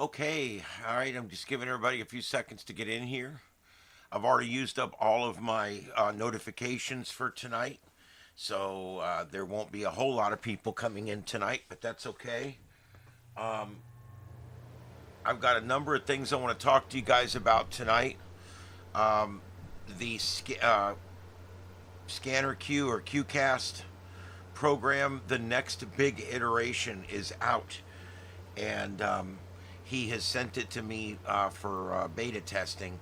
Okay, all right, I'm just giving everybody a few seconds to get in here. I've already used up all of my notifications for tonight, so there won't be a whole lot of people coming in tonight, but that's okay. Um, I've got a number of things I want to talk to you guys about tonight. Um, the Scanner Q or QCast program, the next big iteration is out, and he has sent it to me for beta testing,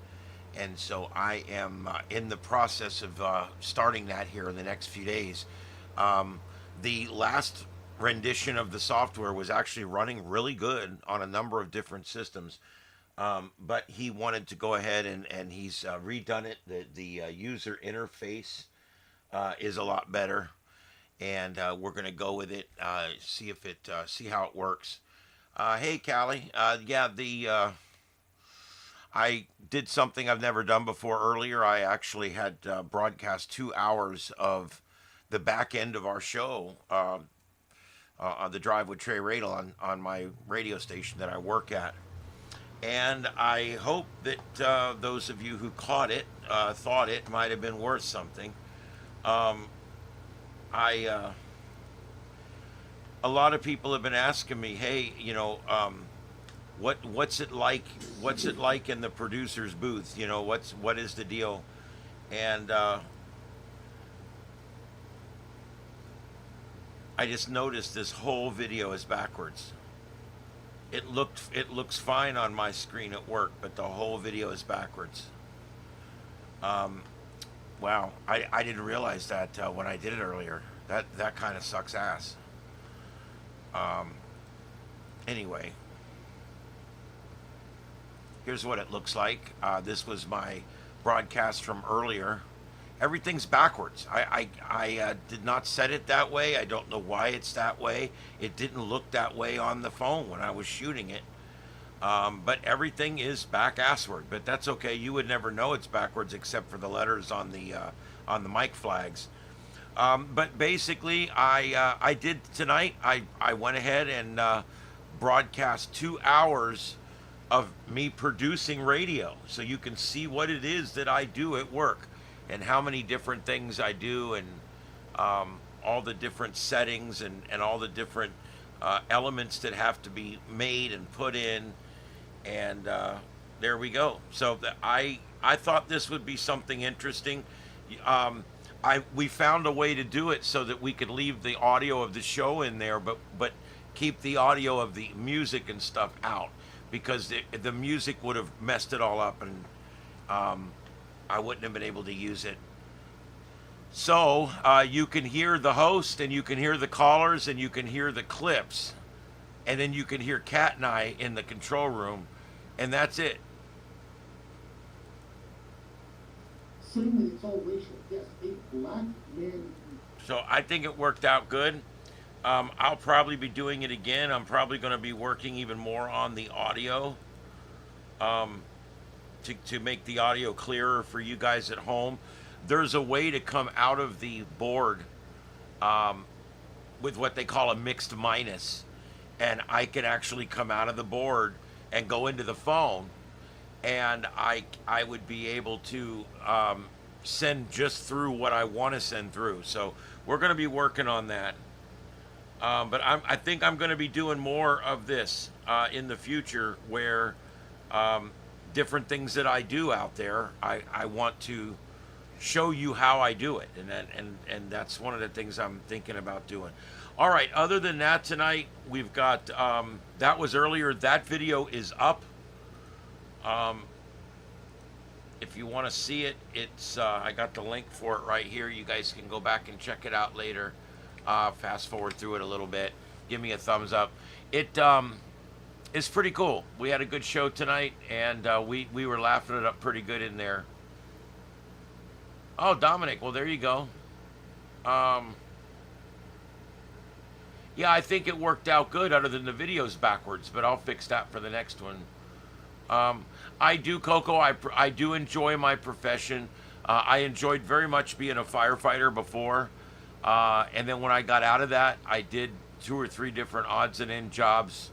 and so I am in the process of starting that here in the next few days. Um, the last rendition of the software was actually running really good on a number of different systems, but he wanted to go ahead and he's redone it. The user interface is a lot better, and we're going to go with it, see how it works. Hey, Callie. Yeah, the I did something I've never done before earlier. I actually had broadcast 2 hours of the back end of our show on the Drive with Trey Radel on my radio station that I work at. And I hope that those of you who caught it thought it might have been worth something. Um, I A lot of people have been asking me, hey, what's it like? What's it like in the producer's booth? What is the deal? And I just noticed this whole video is backwards. It looks fine on my screen at work, but the whole video is backwards. Um, wow, I didn't realize that when I did it earlier. That kind of sucks ass. Um, anyway, here's what it looks like. This was my broadcast from earlier. Everything's backwards. I did not set it that way. I don't know why it's that way. It didn't look that way on the phone when I was shooting it. But everything is back assward. But that's okay. You would never know it's backwards except for the letters on the mic flags. But basically, I did tonight. I went ahead and broadcast 2 hours of me producing radio, so you can see what it is that I do at work, and how many different things I do, and all the different settings, and all the different elements that have to be made and put in, and there we go. So I thought this would be something interesting. We found a way to do it so that we could leave the audio of the show in there, but keep the audio of the music and stuff out, because the music would have messed it all up, and I wouldn't have been able to use it. So you can hear the host, and you can hear the callers, and you can hear the clips, and then you can hear Kat and I in the control room, and that's it. Certainly, it's all racial. Yes, a black man. So I think it worked out good. I'll probably be doing it again. I'm probably going to be working even more on the audio, um, to make the audio clearer for you guys at home. There's a way to come out of the board um, with what they call a mixed minus, and I can actually come out of the board and go into the phone, and I would be able to send just through what I want to send through. So we're going to be working on that. But I think I'm going to be doing more of this in the future, where different things that I do out there, I want to show you how I do it, and that's one of the things I'm thinking about doing. All right. Other than that, tonight we've got that was earlier. That video is up. Um, if you want to see it, it's I got the link for it right here. You guys can go back and check it out later. Fast forward through it a little bit. Give me a thumbs up. It is pretty cool. We had a good show tonight, and we were laughing it up pretty good in there. Oh, Dominic. Well, there you go. Um, yeah, I think it worked out good, other than the video's backwards, but I'll fix that for the next one. I do, Coco. I do enjoy my profession. I enjoyed very much being a firefighter before. And then when I got out of that, I did 2 or 3 different odds and end jobs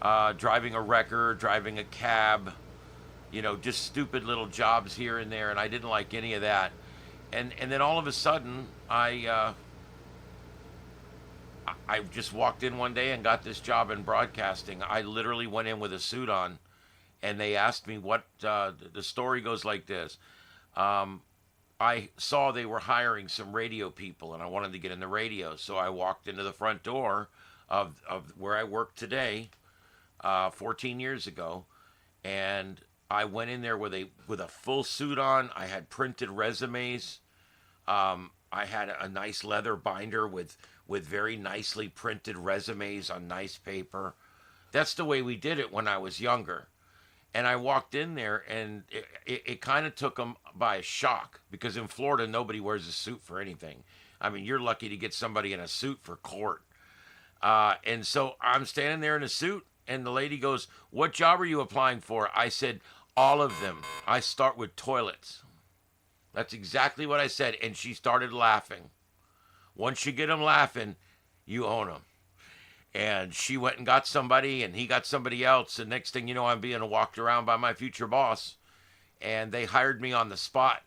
driving a wrecker, driving a cab, just stupid little jobs here and there, and I didn't like any of that. And then all of a sudden, I just walked in one day and got this job in broadcasting. I literally went in with a suit on, and they asked me what. The story goes like this. I saw they were hiring some radio people, and I wanted to get in the radio, so I walked into the front door of where I work today, 14 years ago, and I went in there with a full suit on. I had printed resumes. I had a nice leather binder with very nicely printed resumes on nice paper. That's the way we did it when I was younger. And I walked in there, and it kind of took them by a shock, because in Florida, nobody wears a suit for anything. I mean, you're lucky to get somebody in a suit for court. And so I'm standing there in a suit, and the lady goes, "What job are you applying for?" I said, "All of them. I start with toilets." That's exactly what I said, and she started laughing. Once you get them laughing, you own them. And she went and got somebody, and he got somebody else. And next thing you know, I'm being walked around by my future boss. And they hired me on the spot.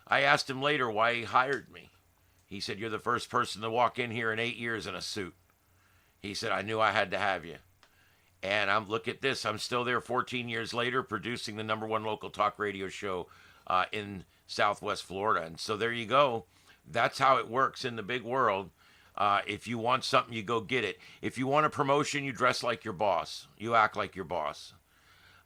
I asked him later why he hired me. He said, "You're the first person to walk in here in 8 years in a suit." He said, "I knew I had to have you." And look at this. I'm still there 14 years later, producing the #1 local talk radio show in Southwest Florida. And so there you go. That's how it works in the big world. If you want something, you go get it. If you want a promotion, you dress like your boss. You act like your boss.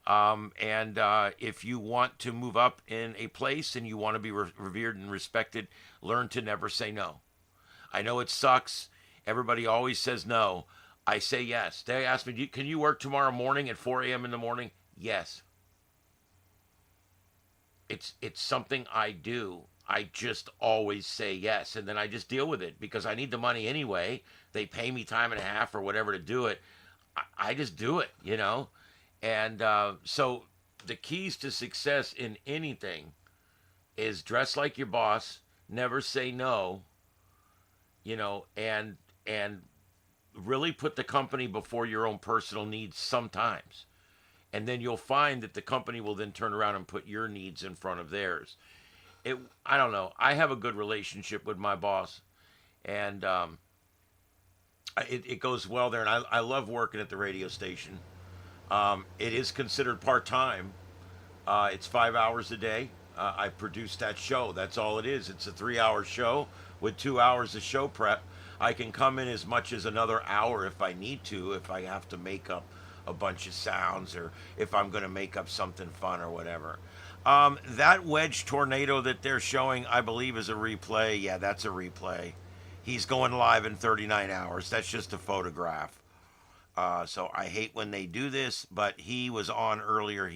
And if you want to move up in a place and you want to be revered and respected, learn to never say no. I know it sucks. Everybody always says no. I say yes. They ask me, "Can you work tomorrow morning at 4 a.m. in the morning?" Yes. It's something I do. I just always say yes, and then I just deal with it because I need the money anyway. They pay me time and a half or whatever to do it. I just do it, And so the keys to success in anything is dress like your boss, never say no, and really put the company before your own personal needs sometimes. And then you'll find that the company will then turn around and put your needs in front of theirs. I don't know. I have a good relationship with my boss, and it goes well there. And I love working at the radio station. It is considered part-time. It's 5 hours a day. I produce that show. That's all it is. It's a 3-hour show with 2 hours of show prep. I can come in as much as another hour if I need to, if I have to make up a bunch of sounds, or if I'm going to make up something fun or whatever. That wedge tornado that they're showing, I believe, is a replay. Yeah, that's a replay. He's going live in 39 hours. That's just a photograph. So I hate when they do this, but he was on earlier.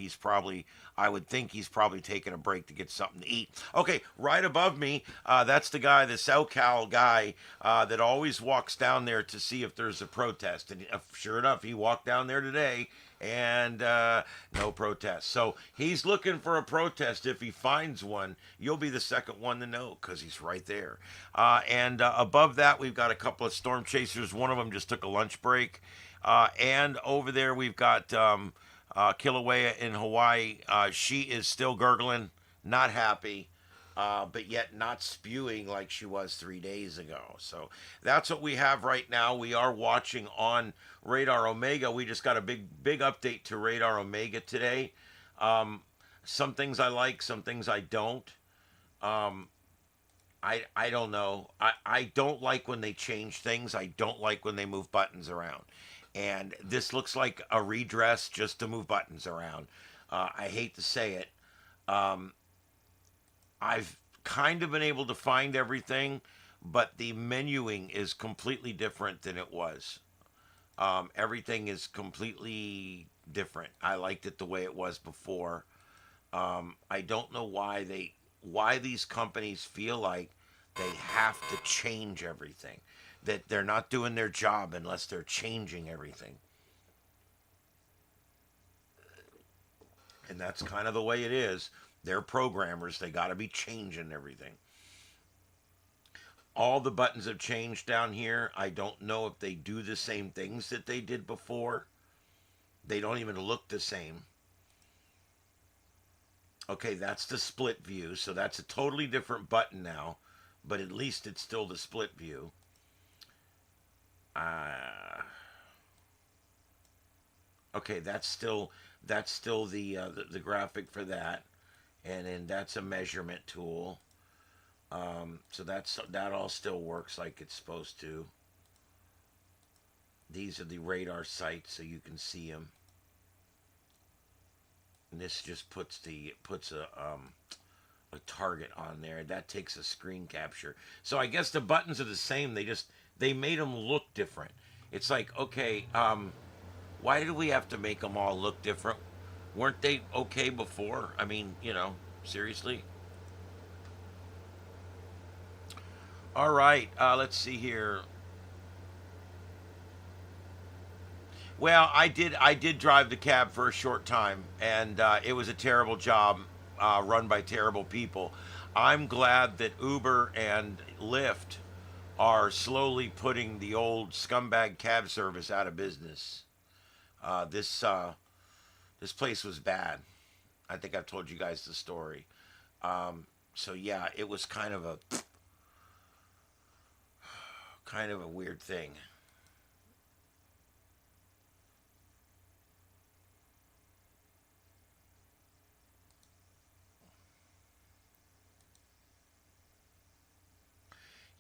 I would think he's probably taking a break to get something to eat. Okay, right above me, that's the guy, the SoCal guy, that always walks down there to see if there's a protest. And sure enough, he walked down there today, and no protest. So he's looking for a protest. If he finds one, you'll be the second one to know, because he's right there. And above that, we've got a couple of storm chasers. One of them just took a lunch break. And over there, we've got Kilauea in Hawaii. She is still gurgling, not happy, but yet not spewing like she was 3 days ago. So that's what we have right now. We are watching on Radar Omega. We just got a big update to Radar Omega today. Some things I like, some things I don't. I don't know. I don't like when they change things. I don't like when they move buttons around. And this looks like a redress just to move buttons around. I hate to say it. I've kind of been able to find everything, but the menuing is completely different than it was. Everything is completely different. I liked it the way it was before. I don't know why these companies feel like they have to change everything. That they're not doing their job unless they're changing everything. And that's kind of the way it is. They're programmers. They got to be changing everything. All the buttons have changed down here. I don't know if they do the same things that they did before. They don't even look the same. Okay, that's the split view, so that's a totally different button now, but at least it's still the split view. Uh, okay, that's still the graphic for that, and then that's a measurement tool. So that all still works like it's supposed to. These are the radar sites, so you can see them. And this just puts a target on there. That takes a screen capture. So I guess the buttons are the same. They made them look different. It's like, okay, why did we have to make them all look different? Weren't they okay before? I mean, seriously. All right, let's see here. Well, I did drive the cab for a short time, and it was a terrible job, run by terrible people. I'm glad that Uber and Lyft are slowly putting the old scumbag cab service out of business. This place was bad. I think I've told you guys the story. So yeah, it was kind of a weird thing.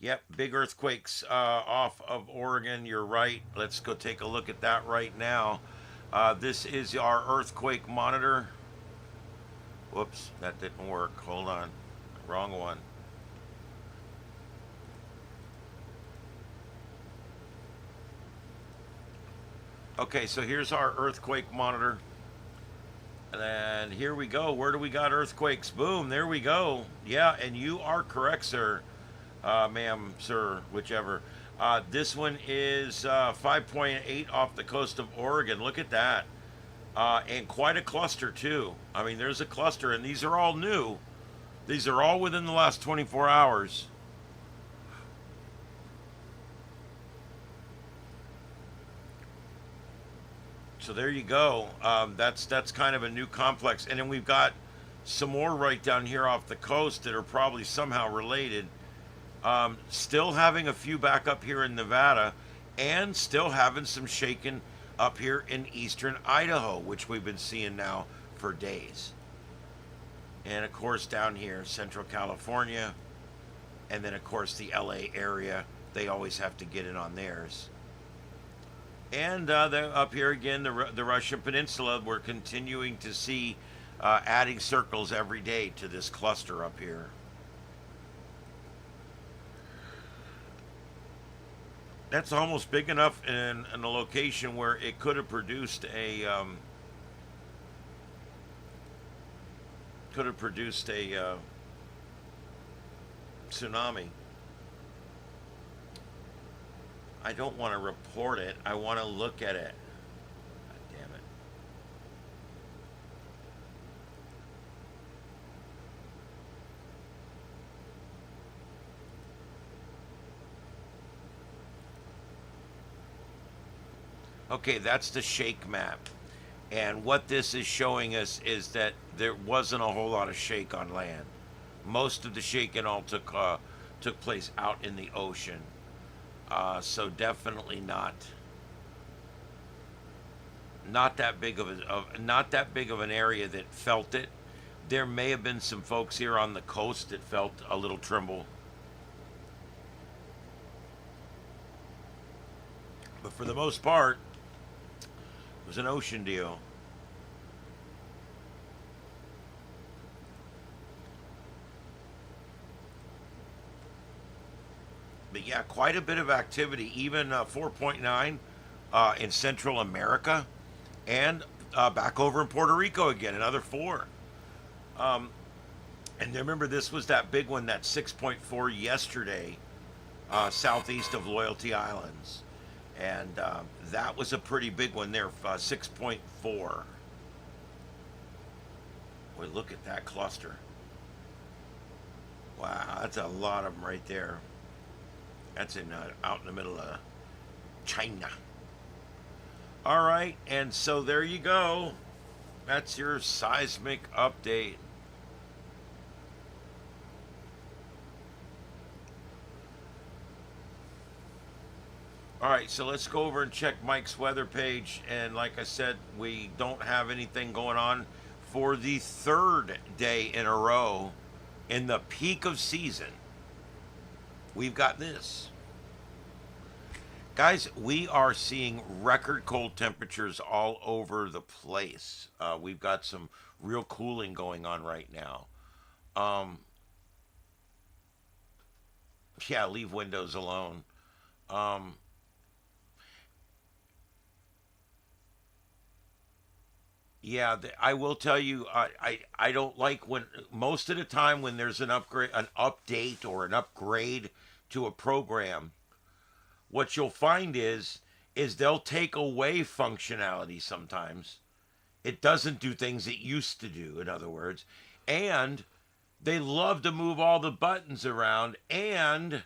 Yep, big earthquakes off of Oregon. You're right. Let's go take a look at that right now. This is our earthquake monitor. Whoops, that didn't work. Hold on. Wrong one. Okay, so here's our earthquake monitor. And here we go. Where do we got earthquakes? Boom, there we go. Yeah, and you are correct, sir. Ma'am, sir, whichever. This one is 5.8 off the coast of Oregon. Look at that. And quite a cluster, too. I mean, there's a cluster, and these are all new. These are all within the last 24 hours. So there you go. That's kind of a new complex. And then we've got some more right down here off the coast that are probably somehow related. Still having a few back up here in Nevada, and still having some shaking up here in eastern Idaho, which we've been seeing now for days. And of course, down here, Central California, and then of course the LA area, they always have to get in on theirs. And up here again, the Russian Peninsula, we're continuing to see adding circles every day to this cluster up here. That's almost big enough in a location where it could have produced a tsunami. I don't want to report it. I want to look at it. God damn it. Okay, that's the shake map. And what this is showing us is that there wasn't a whole lot of shake on land. Most of the shaking all took place out in the ocean. So definitely not that big not that big of an area that felt it. There may have been some folks here on the coast that felt a little tremble, but for the most part, it was an ocean deal. But yeah, quite a bit of activity, even 4.9 in Central America, and back over in Puerto Rico again, another 4. Um, and remember, this was that big one, that 6.4 yesterday, southeast of Loyalty Islands. And that was a pretty big one there, 6.4. Boy, look at that cluster. Wow, that's a lot of them right there. That's out in the middle of China. All right, and so there you go. That's your seismic update. All right, so let's go over and check Mike's weather page. And like I said, we don't have anything going on for the third day in a row in the peak of season. We've got this. Guys, we are seeing record cold temperatures all over the place. We've got some real cooling going on right now. Um, yeah, leave windows alone. Um, Yeah, I will tell you, I don't like when most of the time when there's an upgrade, an update, or an upgrade to a program. What you'll find is they'll take away functionality sometimes. It doesn't do things it used to do. In other words, and they love to move all the buttons around, and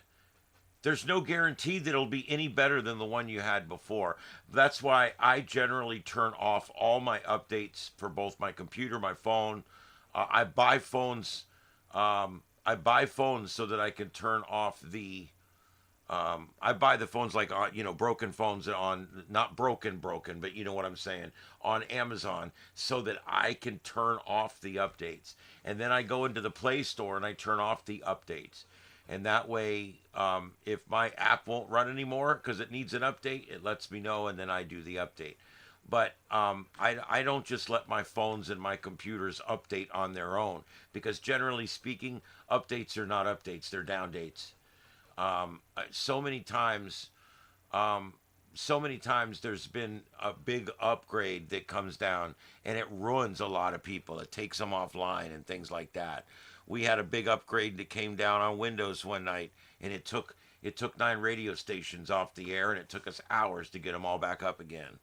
there's no guarantee that it'll be any better than the one you had before. That's why I generally turn off all my updates for both my computer, my phone. I buy phones. I buy phones so that I can turn off the. I buy the phones like broken phones on, not broken, but you know what I'm saying, on Amazon, so that I can turn off the updates, and then I go into the Play Store and I turn off the updates, and that way, if my app won't run anymore because it needs an update, it lets me know, and then I do the update. But I don't just let my phones and my computers update on their own, because generally speaking, updates are not updates; they're down dates. So many times, um, so many times there's been a big upgrade that comes down and it ruins a lot of people. It takes them offline and things like that. We had a big upgrade that came down on Windows one night, and it took 9 radio stations off the air, and it took us hours to get them all back up again.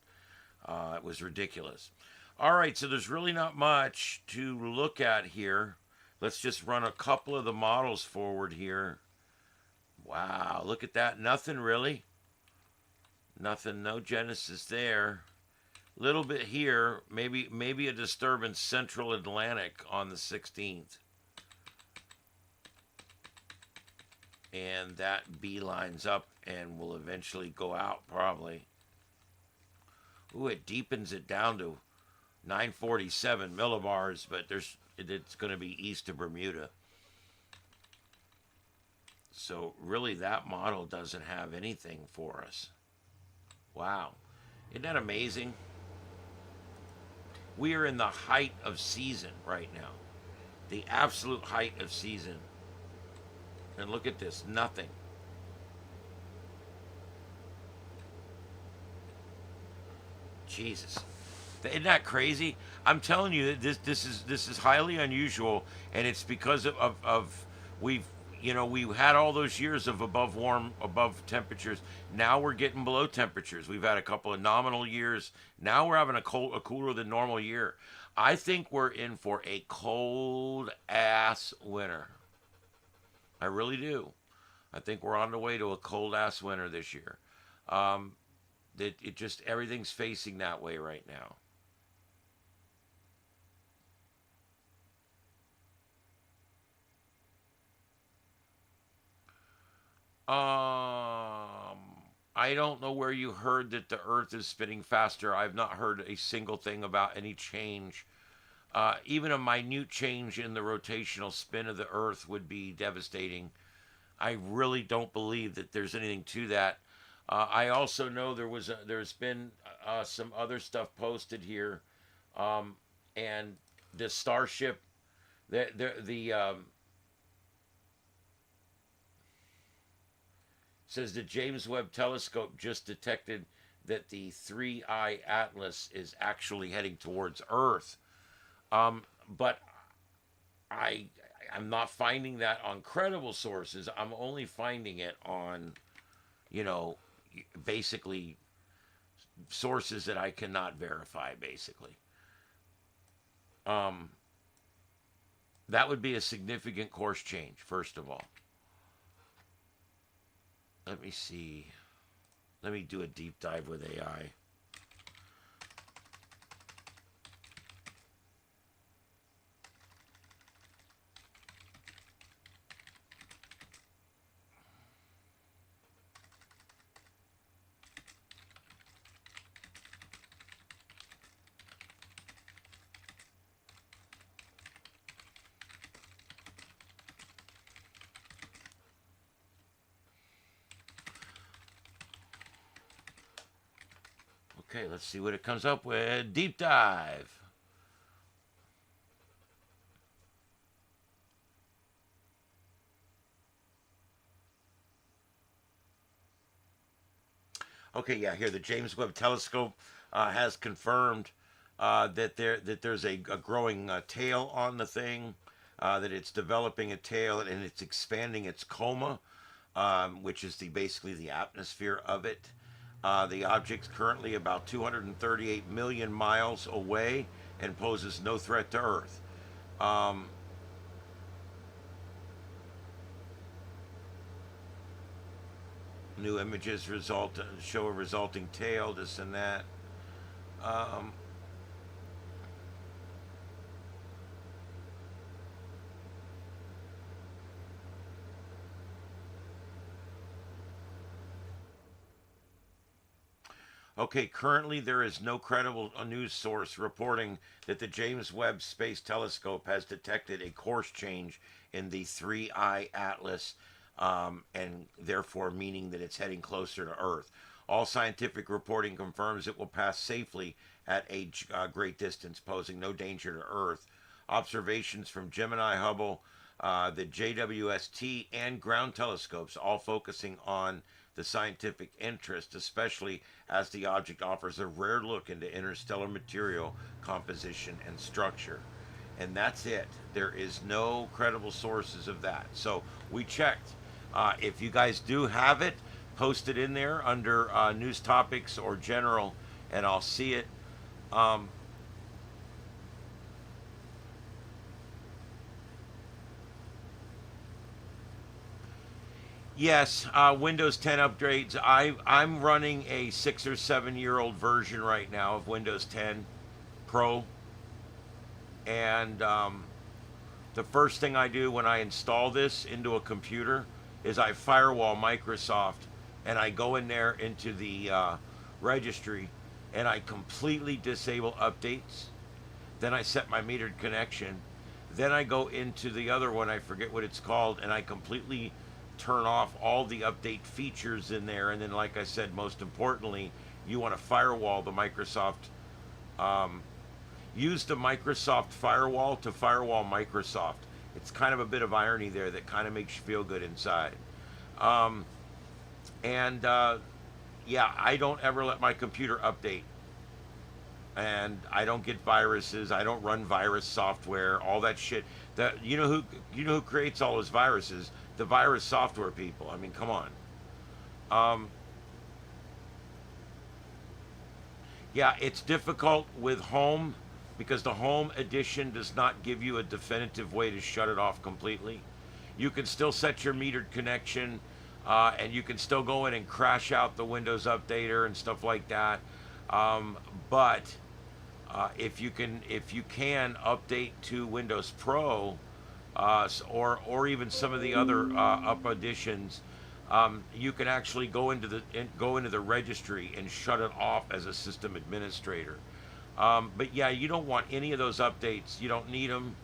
It was ridiculous. All right, so there's really not much to look at here. Let's just run a couple of the models forward here. Wow, look at that. Nothing really. Nothing, no Genesis there. Little bit here, maybe a disturbance central Atlantic on the 16th. And that B lines up and will eventually go out probably. Ooh, it deepens it down to 947 millibars, but it's going to be east of Bermuda. So really that model doesn't have anything for us. Wow. Isn't that amazing? We are in the height of season right now. The absolute height of season. And look at this, nothing. Jesus. Isn't that crazy? I'm telling you that this is highly unusual, and it's because of we've we had all those years of above temperatures. Now we're getting below temperatures. We've had a couple of nominal years. Now we're having a cooler than normal year. I think we're in for a cold ass winter. I really do. I think we're on the way to a cold ass winter this year. Um, it just everything's facing that way right now. I don't know where you heard that the Earth is spinning faster. I've not heard a single thing about any change. Even a minute change in the rotational spin of the Earth would be devastating. I really don't believe that there's anything to that. I also know there's been some other stuff posted here, um, and the Starship, the says the James Webb Telescope just detected that the 3I Atlas is actually heading towards Earth. But I I'm not finding that on credible sources. I'm only finding it on, you know, basically sources that I cannot verify. Basically, um, that would be a significant course change. First of all, let me see. Let me do a deep dive with AI. Okay, let's see what it comes up with. Deep dive. Okay, yeah, here the James Webb Telescope has confirmed that there's a growing tail on the thing, that it's developing a tail and it's expanding its coma, which is basically the atmosphere of it. The object's currently about 238 million miles away and poses no threat to Earth. Um, New images show a resulting tail, this and that. Um, Okay, currently there is no credible news source reporting that the James Webb Space Telescope has detected a course change in the 3I Atlas, and therefore meaning that it's heading closer to Earth. All scientific reporting confirms it will pass safely at a great distance, posing no danger to Earth. Observations from Gemini, Hubble, the JWST, and ground telescopes, all focusing on the scientific interest, especially as the object offers a rare look into interstellar material composition and structure. And that's it. There is no credible sources of that. So we checked. If you guys do have it, post it in there under news topics or general, and I'll see it. Um, Yes, Windows 10 upgrades. I'm running a 6 or 7 year old version right now of Windows 10 Pro, and the first thing I do when I install this into a computer is I firewall Microsoft, and I go in there into the registry, and I completely disable updates. Then I set my metered connection. Then I go into the other one, I forget what it's called, and I completely turn off all the update features in there. And then, like I said, most importantly, you want to firewall the Microsoft. Um, Use the Microsoft firewall to firewall Microsoft. It's kind of a bit of irony there that kind of makes you feel good inside. Um, and yeah, I don't ever let my computer update, and I don't get viruses. I don't run virus software. All that shit. That you know who creates all those viruses? The virus software people. I mean, come on. Um, yeah, it's difficult with home because the home edition does not give you a definitive way to shut it off completely. You can still set your metered connection, and you can still go in and crash out the Windows Updater and stuff like that. But if you can update to Windows Pro, or even some of the other up editions, you can actually go into the registry and shut it off as a system administrator. But yeah, you don't want any of those updates. You don't need them.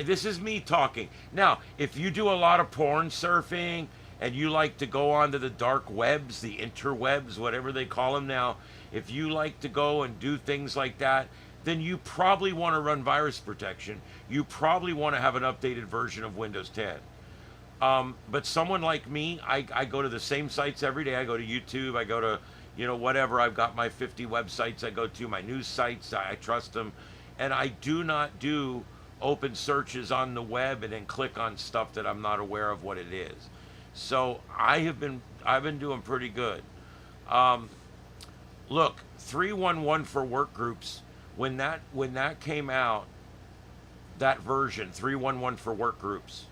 This is me talking. Now, if you do a lot of porn surfing and you like to go onto the dark webs, the interwebs, whatever they call them now, if you like to go and do things like that, then you probably want to run virus protection. You probably want to have an updated version of Windows 10. But someone like me, I go to the same sites every day. I go to YouTube. I go to, whatever. I've got my 50 websites I go to, my news sites. I trust them. And I do not do open searches on the web and then click on stuff that I'm not aware of what it is. So I've been doing pretty good. Look, 311 for work groups, when that came out, that version, 311 for work groups,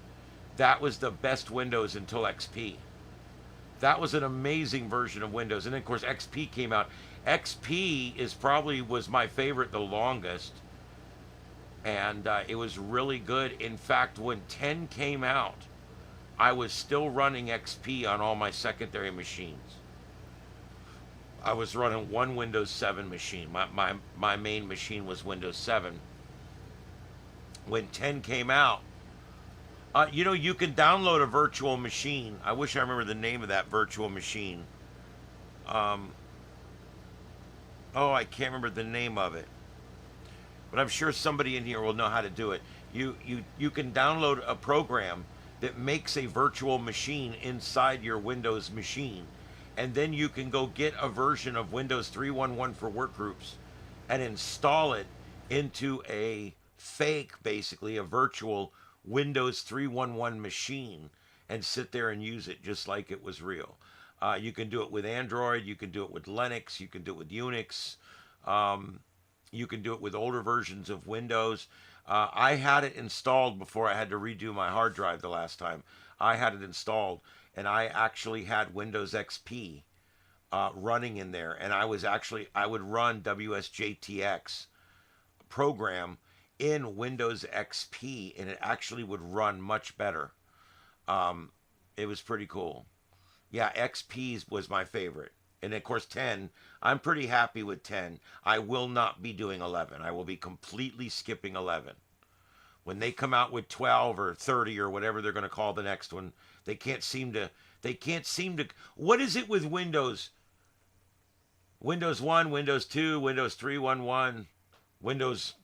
that was the best Windows until XP. That was an amazing version of Windows. And then, of course, XP came out. XP was my favorite the longest. And it was really good. In fact, when 10 came out, I was still running XP on all my secondary machines. I was running one Windows 7 machine. My main machine was Windows 7. When 10 came out, you can download a virtual machine. I wish I remember the name of that virtual machine. Um, Oh, I can't remember the name of it, but I'm sure somebody in here will know how to do it. You can download a program that makes a virtual machine inside your Windows machine, and then you can go get a version of Windows 3.1.1 for workgroups and install it into a fake, basically a virtual Windows 3.1.1 machine, and sit there and use it just like it was real. You can do it with Android, you can do it with Linux, you can do it with Unix. You can do it with older versions of Windows. I had it installed before I had to redo my hard drive the last time. I had it installed, and I actually had Windows XP running in there, and I would run WSJTX program in Windows XP, and it actually would run much better. It was pretty cool. Yeah, XP was my favorite. And of course, 10, I'm pretty happy with 10. I will not be doing 11. I will be completely skipping 11. When they come out with 12 or 30 or whatever they're going to call the next one, they can't seem to. They can't seem to. What is it with Windows? Windows 1, Windows 2, Windows 3.1.1, Windows.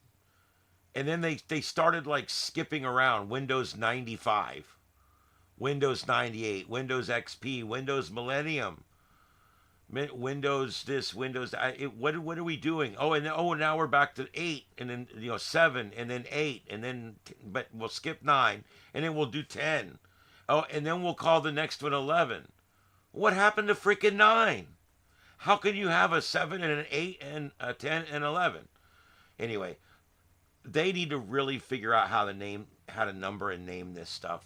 And then they started like skipping around. Windows 95, Windows 98, Windows XP, Windows Millennium. Windows this, Windows. What are we doing? Oh, and now we're back to 8, and then 7, and then 8, and then but we'll skip 9, and then we'll do 10. Oh, and then we'll call the next one 11. What happened to freaking 9? How can you have a 7 and an 8 and a 10 and 11? Anyway, they need to really figure out how to number and name this stuff.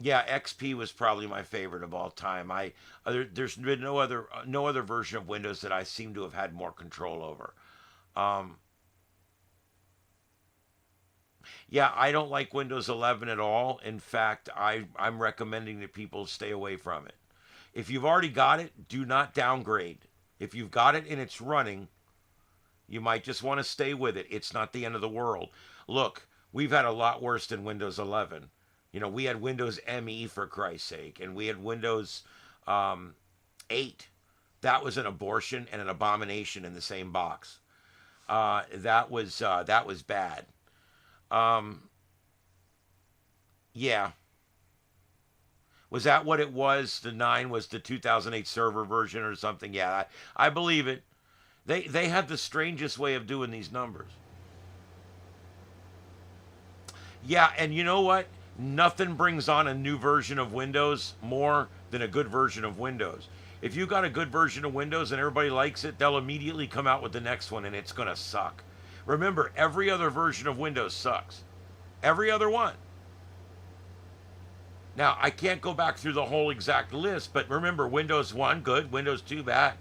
Yeah, XP was probably my favorite of all time. There's been no other version of Windows that I seem to have had more control over. Um, yeah, I don't like Windows 11 at all. In fact, I'm recommending that people stay away from it. If you've already got it, do not downgrade. If you've got it and it's running, you might just want to stay with it. It's not the end of the world. Look, we've had a lot worse than Windows 11. We had Windows ME for Christ's sake, and we had Windows 8. That was an abortion and an abomination in the same box. That was bad. Um, yeah, was that what it was? The 9 was the 2008 server version or something? Yeah, I believe it. They had the strangest way of doing these numbers. Yeah, and you know what? Nothing brings on a new version of Windows more than a good version of Windows. If you got a good version of Windows and everybody likes it, they'll immediately come out with the next one and it's going to suck. Remember, every other version of Windows sucks. Every other one. Now, I can't go back through the whole exact list, but remember, Windows 1, good. Windows 2, bad.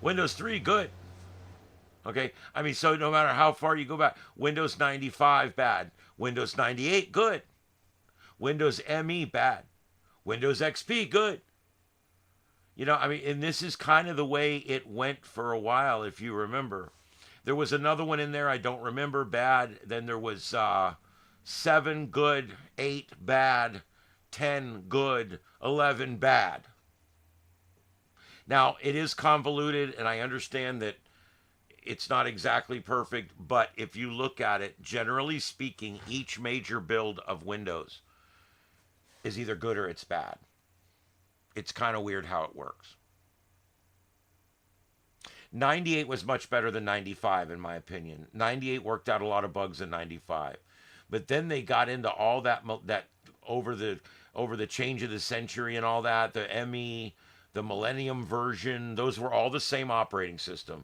Windows 3, good. Okay? I mean, so no matter how far you go back, Windows 95, bad. Windows 98, good. Windows ME, bad. Windows XP, good. I mean, and this is kind of the way it went for a while, if you remember. There was another one in there I don't remember, bad. Then there was 7, good. 8, bad. 10, good. 11, bad. Now, it is convoluted, and I understand that it's not exactly perfect, but if you look at it, generally speaking, each major build of Windows is either good or it's bad. It's kind of weird how it works. 98 was much better than 95 in my opinion. 98 worked out a lot of bugs in 95. But then they got into all that over the change of the century and all that, the ME, the Millennium version, those were all the same operating system.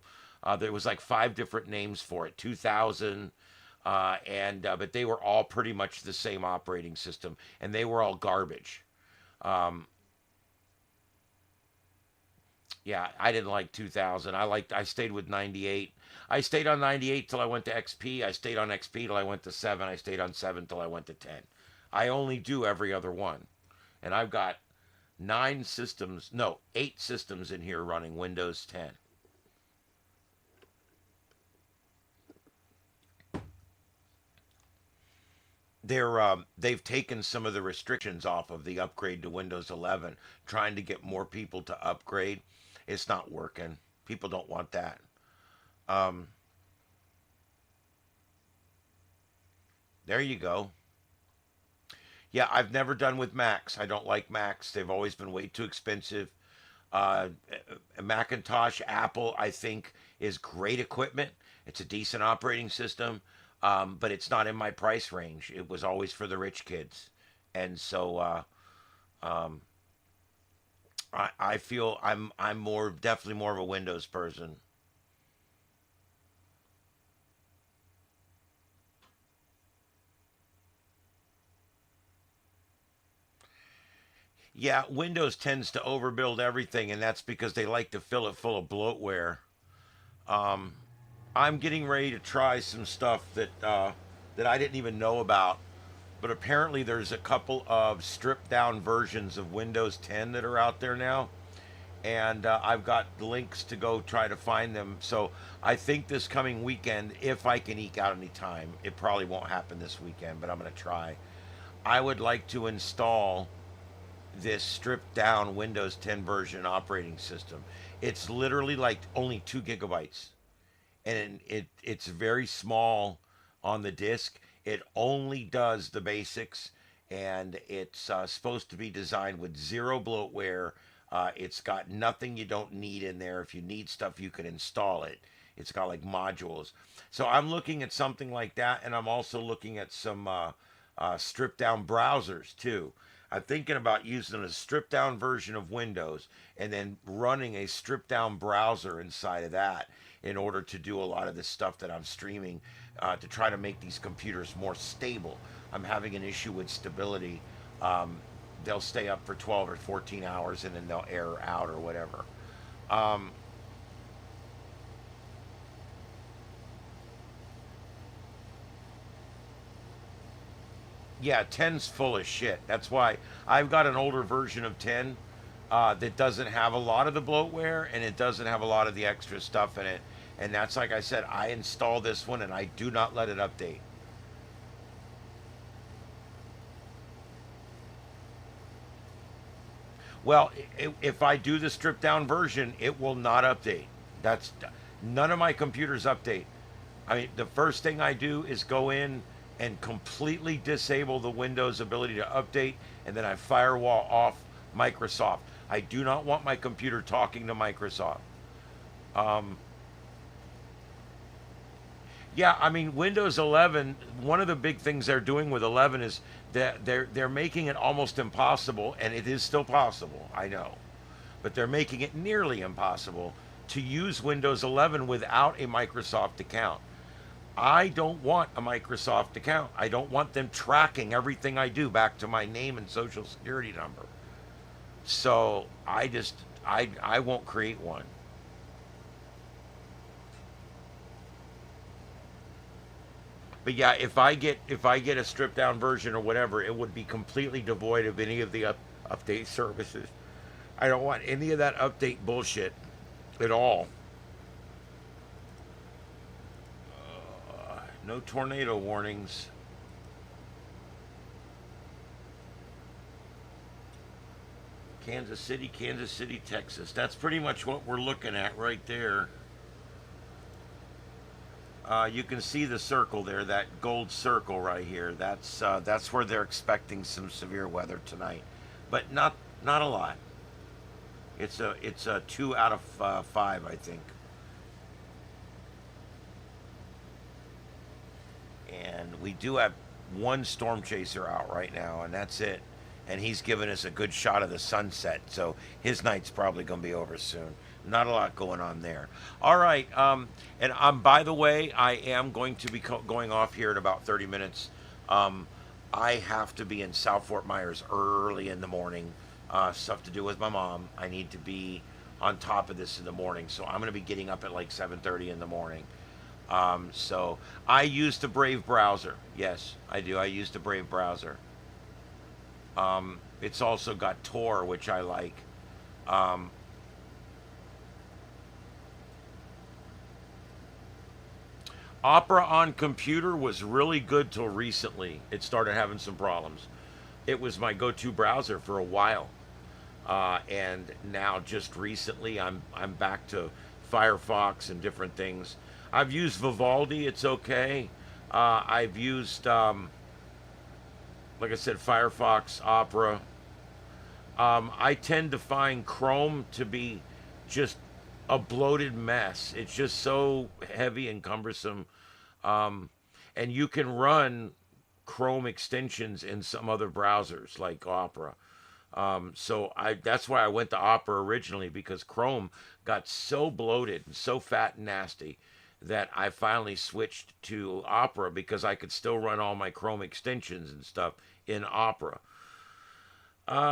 There was like 5 different names for it, 2000, but they were all pretty much the same operating system, and they were all garbage. Um, yeah, I didn't like 2000. I stayed with 98. I stayed on 98 till I went to XP. I stayed on XP till I went to 7. I stayed on 7 till I went to 10. I only do every other one, and I've got 8 systems in here running Windows 10. They've taken some of the restrictions off of the upgrade to Windows 11, trying to get more people to upgrade. It's not working. People don't want that. Um, there you go. Yeah, I've never done with Macs. I don't like Macs. They've always been way too expensive. Uh, Macintosh, Apple, I think, is great equipment. It's a decent operating system, but it's not in my price range. It was always for the rich kids, and so um, I feel I'm more definitely more of a Windows person. Yeah, Windows tends to overbuild everything, and that's because they like to fill it full of bloatware. Um, I'm getting ready to try some stuff that I didn't even know about, but apparently there's a couple of stripped down versions of Windows 10 that are out there now, and I've got links to go try to find them. So I think this coming weekend, if I can eke out any time, it probably won't happen this weekend, but I'm gonna try. I would like to install this stripped down Windows 10 version operating system. It's literally like only 2 gigabytes, and it's very small on the disk. It only does the basics, and it's supposed to be designed with zero bloatware. It's got nothing you don't need in there. If you need stuff, you can install it. It's got like modules. So I'm looking at something like that, and I'm also looking at some stripped down browsers too. I'm thinking about using a stripped down version of Windows and then running a stripped down browser inside of that in order to do a lot of the stuff that I'm streaming to try to make these computers more stable. I'm having an issue with stability. Um, they'll stay up for 12 or 14 hours and then they'll error out or whatever. Um, yeah, 10's full of shit. That's why I've got an older version of 10 that doesn't have a lot of the bloatware and it doesn't have a lot of the extra stuff in it. And that's like I said, I install this one and I do not let it update. Well, if I do the stripped down version, it will not update. That's none of my computers update. I mean, the first thing I do is go in and completely disable the Windows ability to update, and then I firewall off Microsoft. I do not want my computer talking to Microsoft. Um, yeah, I mean Windows 11. One of the big things they're doing with 11 is that they're making it almost impossible, and it is still possible. I know, but they're making it nearly impossible to use Windows 11 without a Microsoft account. I don't want a Microsoft account. I don't want them tracking everything I do back to my name and social security number. So I won't create one. But yeah, if I get a stripped down version or whatever, it would be completely devoid of any of the update services. I don't want any of that update bullshit at all. No tornado warnings. Kansas City, Texas. That's pretty much what we're looking at right there. You can see the circle there, that gold circle right here. That's where they're expecting some severe weather tonight, but not a lot. It's a 2 out of 5, I think. And we do have one storm chaser out right now, and that's it. And he's giving us a good shot of the sunset, so his night's probably going to be over soon. Not a lot going on there. All right, and by the way, I am going to be going off here in about 30 minutes. Um, I have to be in South Fort Myers early in the morning. Stuff to do with my mom. I need to be on top of this in the morning, so I'm going to be getting up at like 7:30 in the morning. So I use the Brave browser. Yes, I do. I use the Brave browser. It's also got Tor, which I like. Um, Opera on computer was really good till recently. It started having some problems. It was my go-to browser for a while, and now just recently I'm back to Firefox and different things. I've used Vivaldi, it's okay. I've used, like I said, Firefox, Opera. I tend to find Chrome to be just a bloated mess. It's just so heavy and cumbersome. And you can run Chrome extensions in some other browsers like Opera. So that's why I went to Opera originally, because Chrome got so bloated and so fat and nasty that I finally switched to Opera because I could still run all my Chrome extensions and stuff in Opera.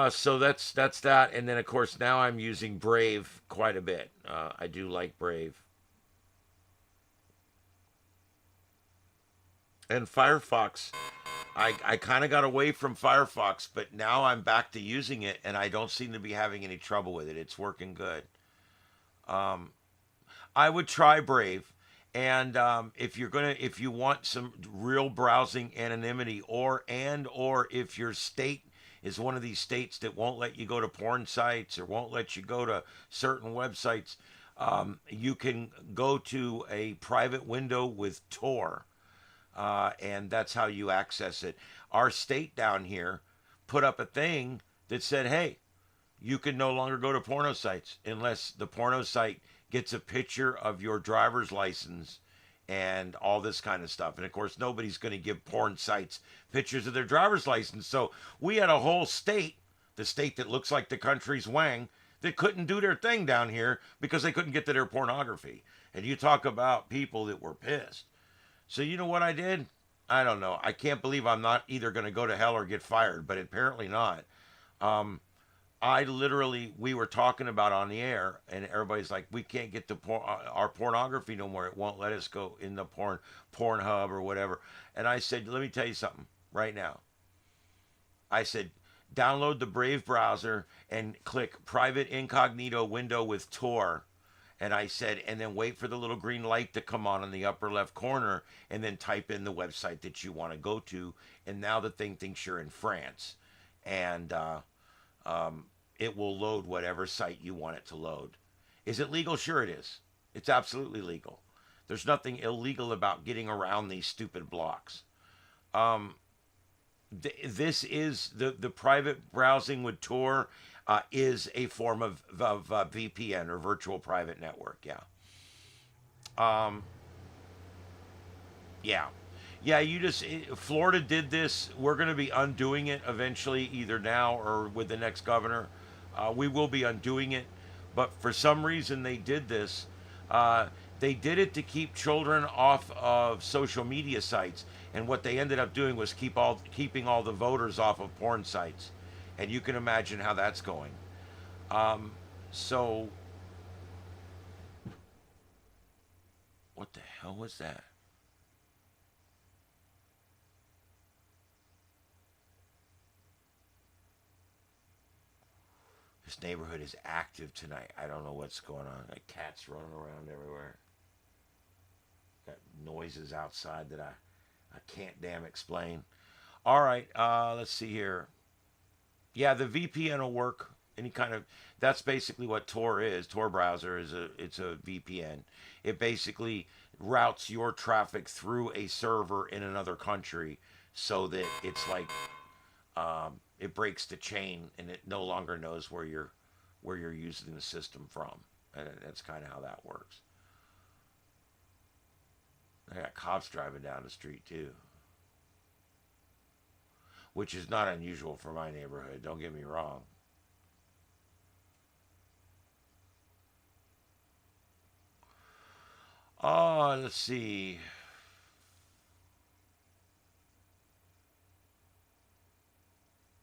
So that's that, and then of course now I'm using Brave quite a bit. I do like Brave. And Firefox, I kind of got away from Firefox, but now I'm back to using it, and I don't seem to be having any trouble with it. It's working good. Um, I would try Brave, and if you want some real browsing anonymity, or if your state is one of these states that won't let you go to porn sites or won't let you go to certain websites, you can go to a private window with Tor, and that's how you access it. Our state down here put up a thing that said, hey, you can no longer go to porno sites unless the porno site gets a picture of your driver's license and all this kind of stuff. And of course, nobody's going to give porn sites pictures of their driver's license. So we had a whole state, the state that looks like the country's Wang, that couldn't do their thing down here because they couldn't get to their pornography. And you talk about people that were pissed. So you know what I did? I don't know. I can't believe I'm not either going to go to hell or get fired, but apparently not. Um, I literally, we were talking about on the air, and everybody's like, we can't get to our pornography no more. It won't let us go in the Pornhub or whatever. And I said, let me tell you something right now. I said, download the Brave browser and click private incognito window with Tor. And I said, and then wait for the little green light to come on in the upper left corner, and then type in the website that you want to go to. And now the thing thinks you're in France. And, it will load whatever site you want it to load. Is it legal? Sure it is. It's absolutely legal. There's nothing illegal about getting around these stupid blocks. This is the private browsing with Tor is a form of VPN, or virtual private network. Yeah. Um, yeah. Yeah, Florida did this. We're going to be undoing it eventually, either now or with the next governor. We will be undoing it. But for some reason, they did this. They did it to keep children off of social media sites. And what they ended up doing was keeping all the voters off of porn sites. And you can imagine how that's going. So, what the hell was that? This neighborhood is active tonight. I don't know what's going on. Like cats running around everywhere. Got noises outside that I can't damn explain. All right, let's see here. Yeah, the VPN will work. Any kind of, that's basically what Tor is. Tor browser it's a VPN. It basically routes your traffic through a server in another country, so that it's like, it breaks the chain and it no longer knows where you're using the system from. And that's kind of how that works. I got cops driving down the street too, which is not unusual for my neighborhood. Don't get me wrong. Oh, let's see.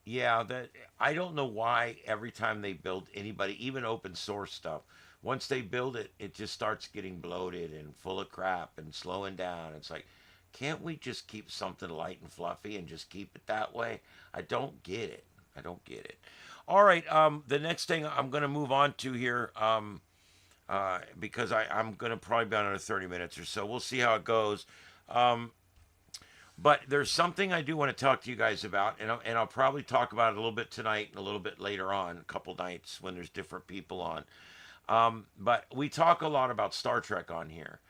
Yeah, that I don't know why every time they build anybody, even open source stuff, once they build it, it just starts getting bloated and full of crap and slowing down. It's like, can't we just keep something light and fluffy and just keep it that way? I don't get it. I don't get it. All right, the next thing I'm going to move on to here, because I'm going to probably be on another 30 minutes or so. We'll see how it goes. Um, But there's something I do want to talk to you guys about, and I'll probably talk about it a little bit tonight and a little bit later on, a couple nights when there's different people on. But we talk a lot about Star Trek on here.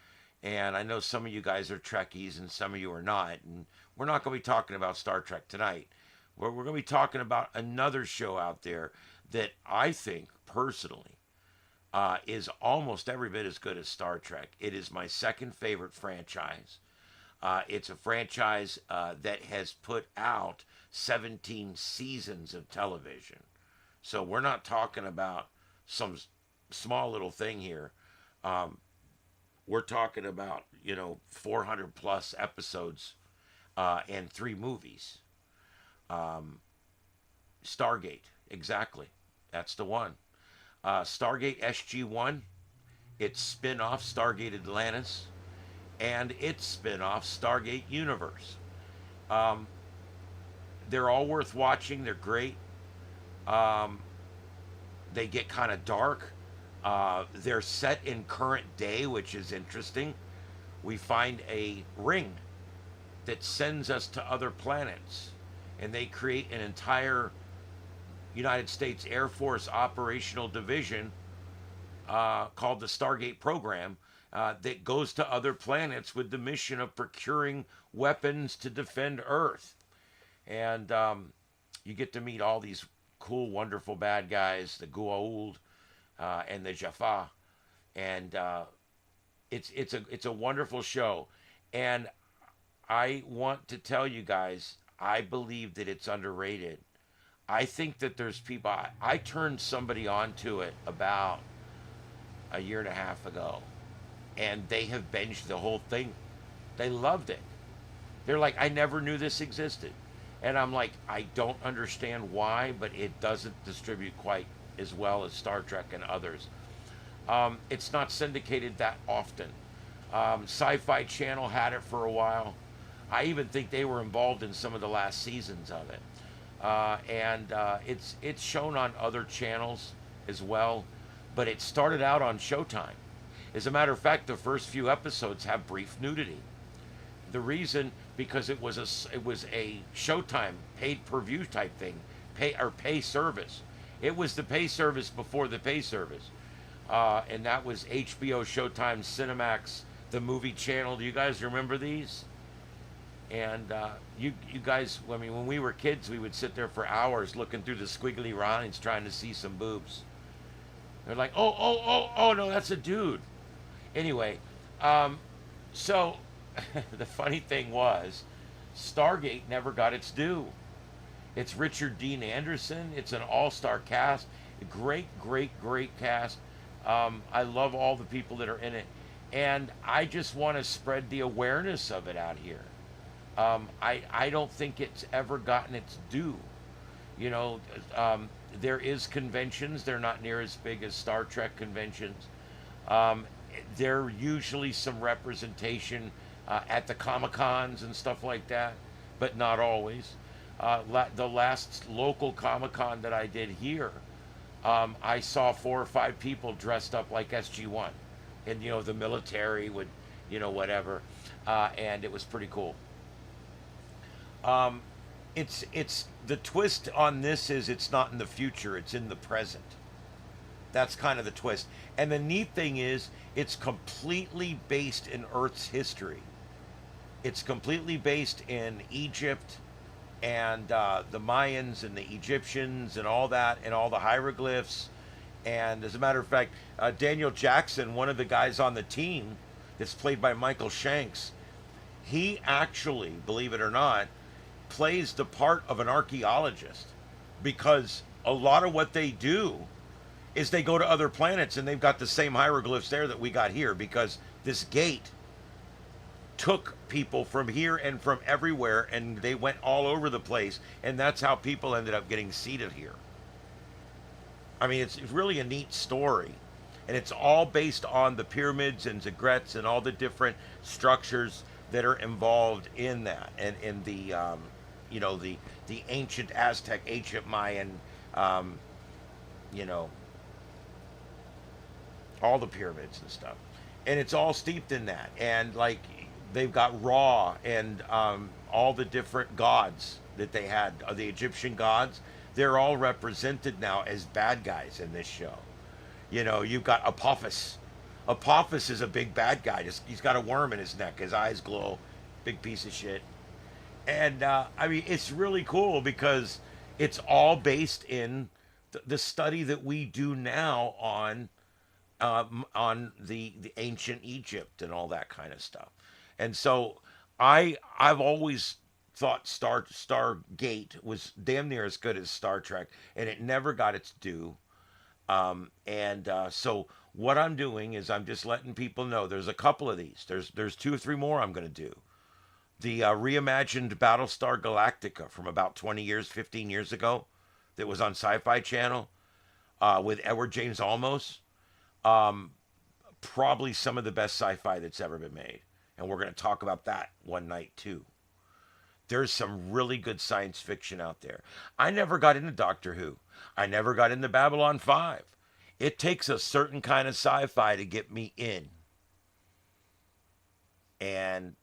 And I know some of you guys are Trekkies and some of you are not. And we're not going to be talking about Star Trek tonight. We're going to be talking about another show out there that I think personally is almost every bit as good as Star Trek. It is my second favorite franchise. It's a franchise that has put out 17 seasons of television. So we're not talking about some small little thing here. We're talking about, 400 plus episodes and 3 movies. Stargate, exactly. That's the one. Stargate SG-1, its spin-off Stargate Atlantis, and its spin-off Stargate Universe. They're all worth watching. They're great. They get kind of dark. They're set in current day, which is interesting. We find a ring that sends us to other planets, and they create an entire United States Air Force operational division called the Stargate program that goes to other planets with the mission of procuring weapons to defend Earth. And you get to meet all these cool, wonderful bad guys, the Goa'uld and the Jaffa, and it's a wonderful show. And I want to tell you guys, I believe that it's underrated. I think that there's people. I turned somebody onto it about a year and a half ago, and they have binged the whole thing. They loved it. They're like, I never knew this existed. And I'm like, I don't understand why, but it doesn't distribute quite as well as Star Trek and others. It's not syndicated that often. Sci-Fi Channel had it for a while. I even think they were involved in some of the last seasons of it. It's shown on other channels as well, but it started out on Showtime. As a matter of fact, the first few episodes have brief nudity. The reason, because it was a Showtime paid per view type thing, pay service. It was the pay service before the pay service, and that was HBO, Showtime, Cinemax, the movie channel. Do you guys remember these? And you guys, I mean, when we were kids, we would sit there for hours looking through the squiggly lines trying to see some boobs. They're like, oh, no, that's a dude. Anyway, so the funny thing was, Stargate never got its due. It's Richard Dean Anderson. It's an all-star cast. Great cast. I love all the people that are in it. And I just want to spread the awareness of it out here. I don't think it's ever gotten its due. There is conventions. They're not near as big as Star Trek conventions. There usually some representation at the Comic-Cons and stuff like that, but not always. The last local Comic-Con that I did here, I saw 4 or 5 people dressed up like SG-1. And, the military would, whatever. And it was pretty cool. It's the twist on this is it's not in the future, it's in the present. That's kind of the twist. And the neat thing is, it's completely based in Earth's history. It's completely based in Egypt and the Mayans and the Egyptians and all that and all the hieroglyphs. And as a matter of fact, Daniel Jackson, one of the guys on the team that's played by Michael Shanks, he actually, believe it or not, plays the part of an archaeologist, because a lot of what they do is they go to other planets and they've got the same hieroglyphs there that we got here, because this gate took people from here and from everywhere, and they went all over the place, and that's how people ended up getting seated here. I mean, it's really a neat story, and it's all based on the pyramids and ziggurats and all the different structures that are involved in that, and in the the ancient Aztec, ancient Mayan, all the pyramids and stuff, and it's all steeped in that. And like, they've got Ra and all the different gods that they had, the Egyptian gods. They're all represented now as bad guys in this show. You've got Apophis. Apophis is a big bad guy. He's got a worm in his neck. His eyes glow. Big piece of shit. And I mean, it's really cool because it's all based in the study that we do now on the ancient Egypt and all that kind of stuff. And so I've always thought Stargate was damn near as good as Star Trek, and it never got its due. So what I'm doing is I'm just letting people know there's a couple of these. There's two or three more I'm going to do. The reimagined Battlestar Galactica from about 20 years, 15 years ago, that was on Sci-Fi Channel with Edward James Olmos. Probably some of the best sci-fi that's ever been made, and we're going to talk about that one night too. There's some really good science fiction out there. I never got into Doctor Who. I never got into Babylon 5. It takes a certain kind of sci-fi to get me in. And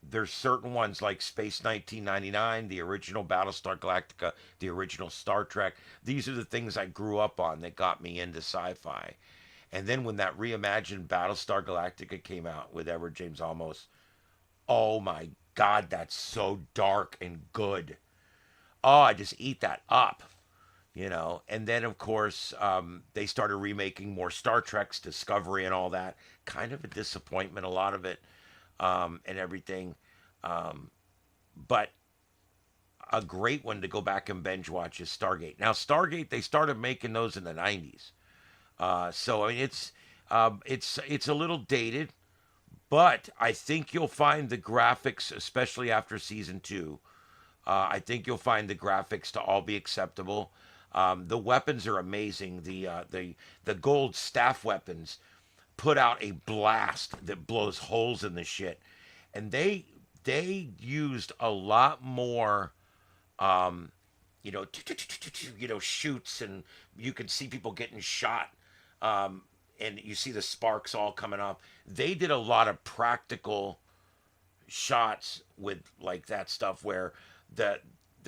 there's certain ones like Space 1999, the original Battlestar Galactica, the original Star Trek. These are the things I grew up on that got me into sci-fi. And then when that reimagined Battlestar Galactica came out with Edward James Olmos, oh my God, that's so dark and good. Oh, I just eat that up, And then, of course, they started remaking more Star Treks, Discovery and all that. Kind of a disappointment, a lot of it, and everything. But a great one to go back and binge watch is Stargate. Now, Stargate, they started making those in the 90s. So, I mean, it's a little dated. But I think you'll find the graphics, especially after season 2, I think you'll find the graphics to all be acceptable. The weapons are amazing. The gold staff weapons put out a blast that blows holes in the shit, and they used a lot more, shoots, and you can see people getting shot. And you see the sparks all coming off. They did a lot of practical shots with like that stuff where the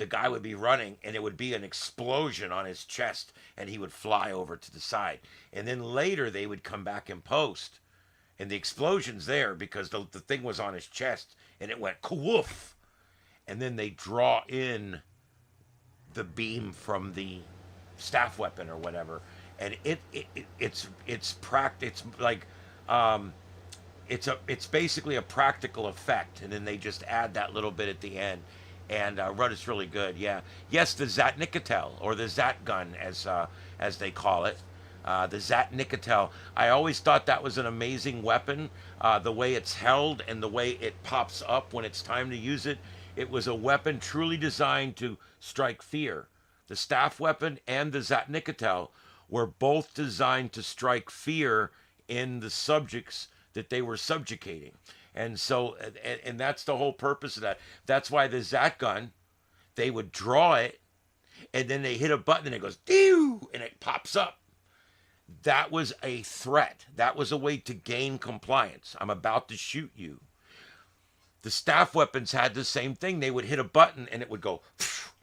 guy would be running and it would be an explosion on his chest and he would fly over to the side. And then later they would come back in post and the explosion's there because the thing was on his chest and it went woof. And then they draw in the beam from the staff weapon or whatever. And it's basically a practical effect, and then they just add that little bit at the end, and Rudd is really good. Yeah, yes, the Zatnikitel or the Zat gun as they call it, the Zatnikitel. I always thought that was an amazing weapon. The way it's held and the way it pops up when it's time to use it. It was a weapon truly designed to strike fear. The staff weapon and the Zatnikitel were both designed to strike fear in the subjects that they were subjugating. And so, and that's the whole purpose of that. That's why the Zat gun, they would draw it, and then they hit a button, and it goes, doo, and it pops up. That was a threat. That was a way to gain compliance. I'm about to shoot you. The staff weapons had the same thing. They would hit a button, and it would go,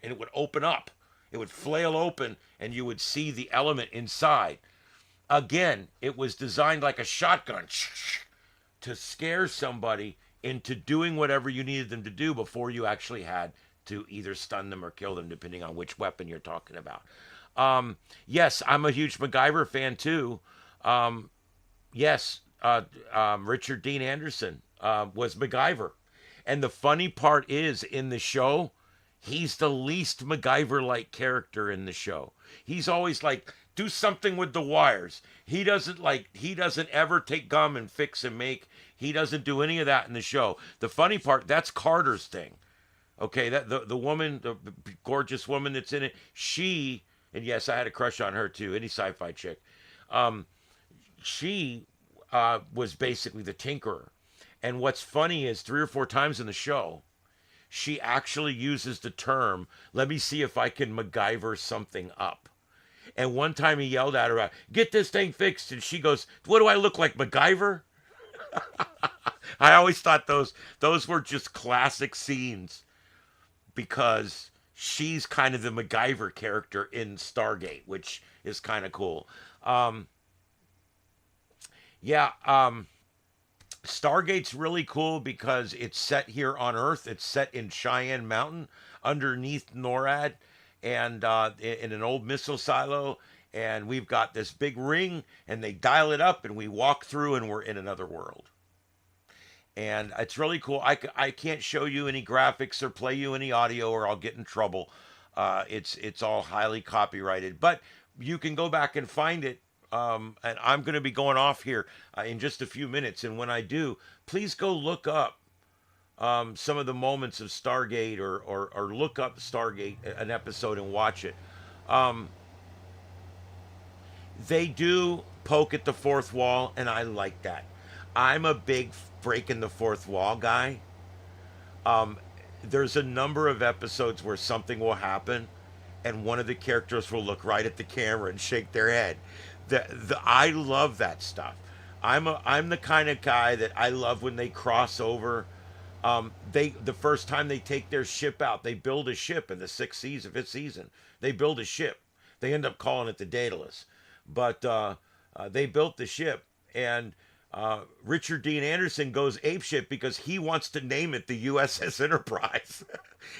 and it would open up. It would flail open, and you would see the element inside. Again, it was designed like a shotgun to scare somebody into doing whatever you needed them to do before you actually had to either stun them or kill them, depending on which weapon you're talking about. Yes, I'm a huge MacGyver fan, too. Richard Dean Anderson was MacGyver. And the funny part is, in the show, he's the least MacGyver-like character in the show. He's always like, do something with the wires. He doesn't ever take gum and fix and make. He doesn't do any of that in the show. The funny part, that's Carter's thing. Okay, that the woman, the gorgeous woman that's in it, she, and yes, I had a crush on her too, any sci-fi chick. She was basically the tinkerer. And what's funny is 3 or 4 times in the show, she actually uses the term, let me see if I can MacGyver something up. And one time he yelled at her, get this thing fixed. And she goes, what do I look like, MacGyver? I always thought those were just classic scenes because she's kind of the MacGyver character in Stargate, which is kind of cool. Um, yeah, Stargate's really cool because it's set here on Earth. It's set in Cheyenne Mountain underneath NORAD and in an old missile silo. And we've got this big ring, and they dial it up, and we walk through, and we're in another world. And it's really cool. I can't show you any graphics or play you any audio, or I'll get in trouble. It's all highly copyrighted, but you can go back and find it. And I'm going to be going off here in just a few minutes. And when I do, please go look up some of the moments of Stargate, or look up Stargate, an episode, and watch it. Um, they do poke at the fourth wall, and I like that. I'm a big breaking the fourth wall guy. Um, there's a number of episodes where something will happen, and one of the characters will look right at the camera and shake their head. I love that stuff. I'm the kind of guy that I love when they cross over. The first time they take their ship out, they build a ship in the fifth season. They build a ship. They end up calling it the Daedalus, but they built the ship, and Richard Dean Anderson goes apeshit because he wants to name it the USS Enterprise.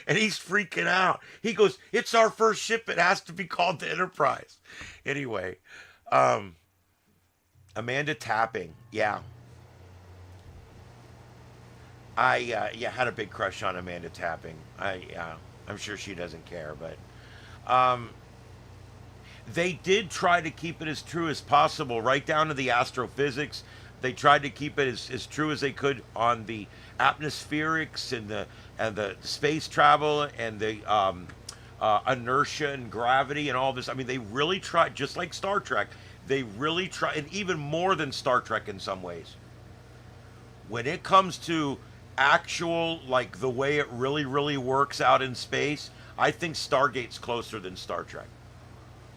And he's freaking out. He goes, "It's our first ship. It has to be called the Enterprise." Anyway, Amanda Tapping. Yeah. I had a big crush on Amanda Tapping. I'm sure she doesn't care, but they did try to keep it as true as possible, right down to the astrophysics. They tried to keep it as true as they could on the atmospherics and the space travel and the inertia and gravity and all this. I mean, they really tried, just like Star Trek. They really try, and even more than Star Trek in some ways. When it comes to actual, like the way it really works out in space, I think Stargate's closer than Star Trek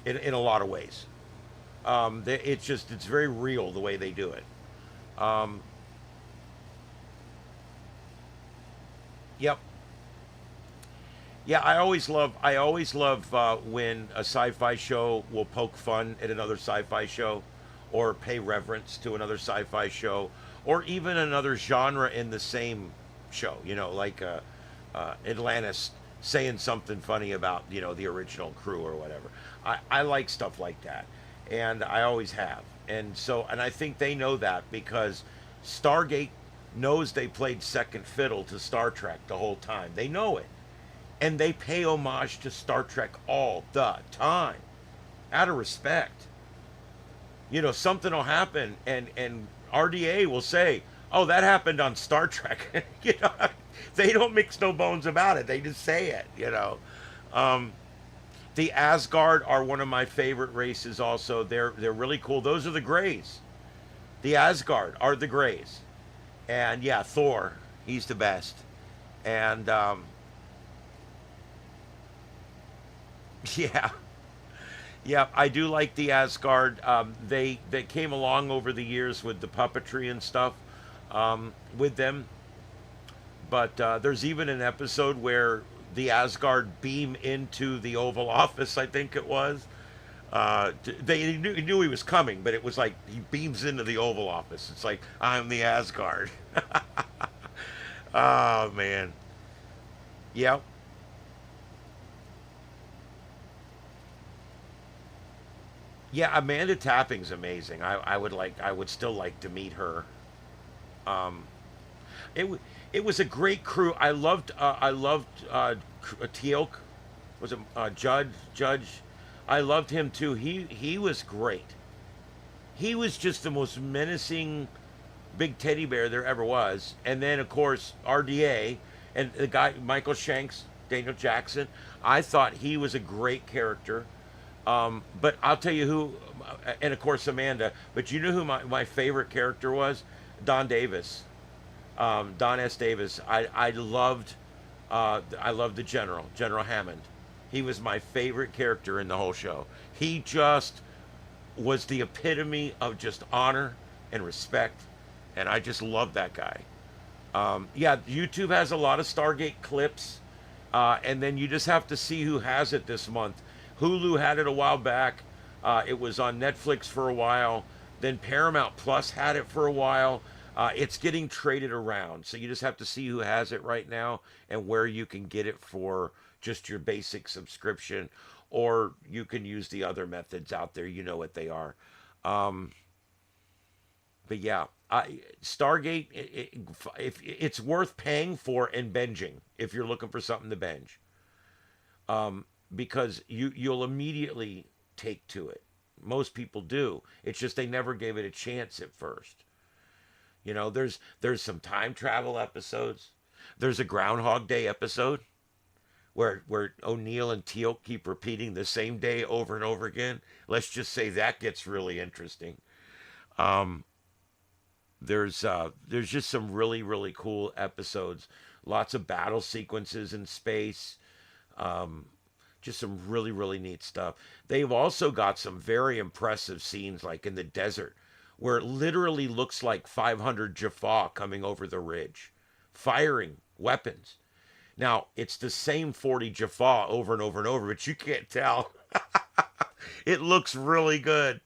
in a lot of ways. It's very real the way they do it. Um, yep. Yeah, I always love when a sci-fi show will poke fun at another sci-fi show, or pay reverence to another sci-fi show, or even another genre in the same show. Like Atlantis saying something funny about the original crew or whatever. I like stuff like that, and I always have. And I think they know that because Stargate knows they played second fiddle to Star Trek the whole time. They know it. And they pay homage to Star Trek all the time, out of respect. Something will happen, and RDA will say, "Oh, that happened on Star Trek." They don't mix no bones about it. They just say it. The Asgard are one of my favorite races. Also, they're really cool. Those are the Greys. The Asgard are the Greys, and yeah, Thor, he's the best. And yeah, yeah, I do like the Asgard. They came along over the years with the puppetry and stuff with them. But there's even an episode where the Asgard beam into the Oval Office, I think it was. They knew he was coming, but it was like he beams into the Oval Office. It's like, "I'm the Asgard." Oh, man. Yep. Yeah, Amanda Tapping's amazing. I would still like to meet her. Um, it was a great crew. I loved Teal'c. Was it Judge? I loved him too. He was great. He was just the most menacing big teddy bear there ever was. And then of course RDA and the guy Michael Shanks, Daniel Jackson. I thought he was a great character. But I'll tell you who, and of course Amanda. But you know who my favorite character was? Don Davis. Don S. Davis. I loved the General Hammond. He was my favorite character in the whole show. He just was the epitome of just honor and respect, and I just loved that guy. Yeah, YouTube has a lot of Stargate clips. And then you just have to see who has it this month. Hulu had it a while back. It was on Netflix for a while. Then Paramount Plus had it for a while. It's getting traded around. So you just have to see who has it right now and where you can get it for just your basic subscription. Or you can use the other methods out there. You know what they are. But yeah, Stargate, if it's worth paying for and binging if you're looking for something to binge, because you'll immediately take to it. Most people do. It's just they never gave it a chance at first. There's some time travel episodes. There's a Groundhog Day episode where O'Neill and Teal keep repeating the same day over and over again. Let's just say that gets really interesting. There's just some really really cool episodes. Lots of battle sequences in space. Just some really really neat stuff. They've also got some very impressive scenes like in the desert where it literally looks like 500 Jaffa coming over the ridge, firing weapons. Now, it's the same 40 Jaffa over and over and over, but you can't tell. It looks really good.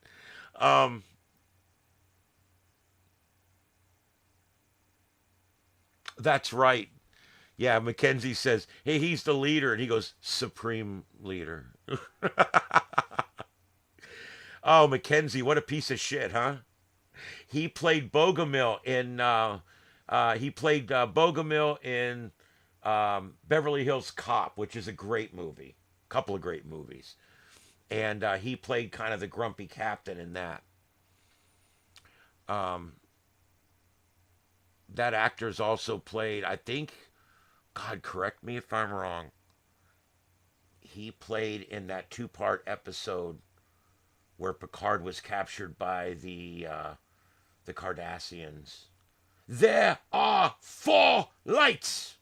That's right. Yeah, Mackenzie says, hey, he's the leader. And he goes, supreme leader. Oh, Mackenzie, what a piece of shit, huh? He played Bogomil in Beverly Hills Cop, which is a great movie. Couple of great movies. And he played kind of the grumpy captain in that. That actor's also played, I think, God, correct me if I'm wrong. He played in that two-part episode where Picard was captured by the Cardassians. There are four lights.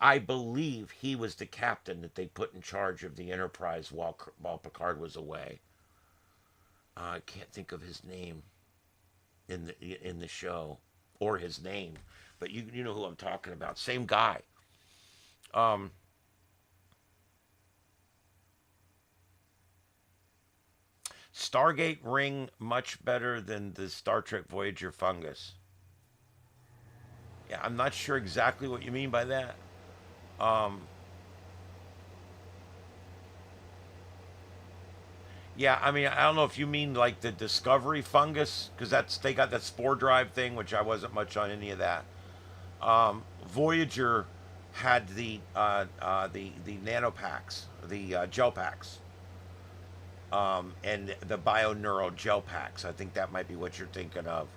I believe he was the captain that they put in charge of the Enterprise while Picard was away. I can't think of his name in the show or his name, but you know who I'm talking about. Same guy. Stargate ring much better than the Star Trek Voyager fungus. Yeah, I'm not sure exactly what you mean by that. Um, yeah, I mean, I don't know if you mean like the Discovery fungus, because they got that spore drive thing, which I wasn't much on any of that. Voyager had the nanopacks, the gel packs, and the bioneural gel packs. I think that might be what you're thinking of.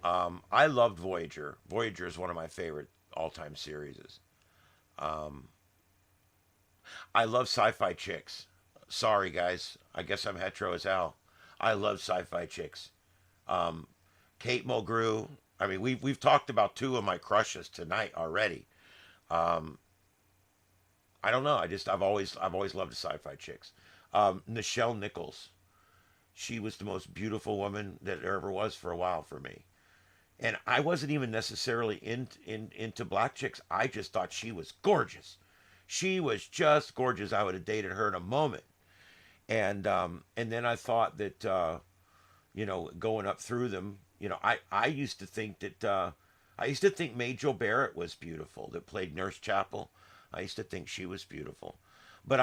I loved Voyager. Voyager is one of my favorite all-time series. Um, I love sci-fi chicks. Sorry, guys. I guess I'm hetero as hell. I love sci-fi chicks. Um, Kate Mulgrew. I mean, we've talked about two of my crushes tonight already. Um, I don't know. I've always loved the sci-fi chicks. Nichelle Nichols. She was the most beautiful woman that there ever was for a while for me. And I wasn't even necessarily into black chicks. I just thought she was gorgeous. She was just gorgeous. I would have dated her in a moment. And then I thought that going up through them, I used to think that I used to think Majel Barrett was beautiful that played Nurse Chapel. I used to think she was beautiful. But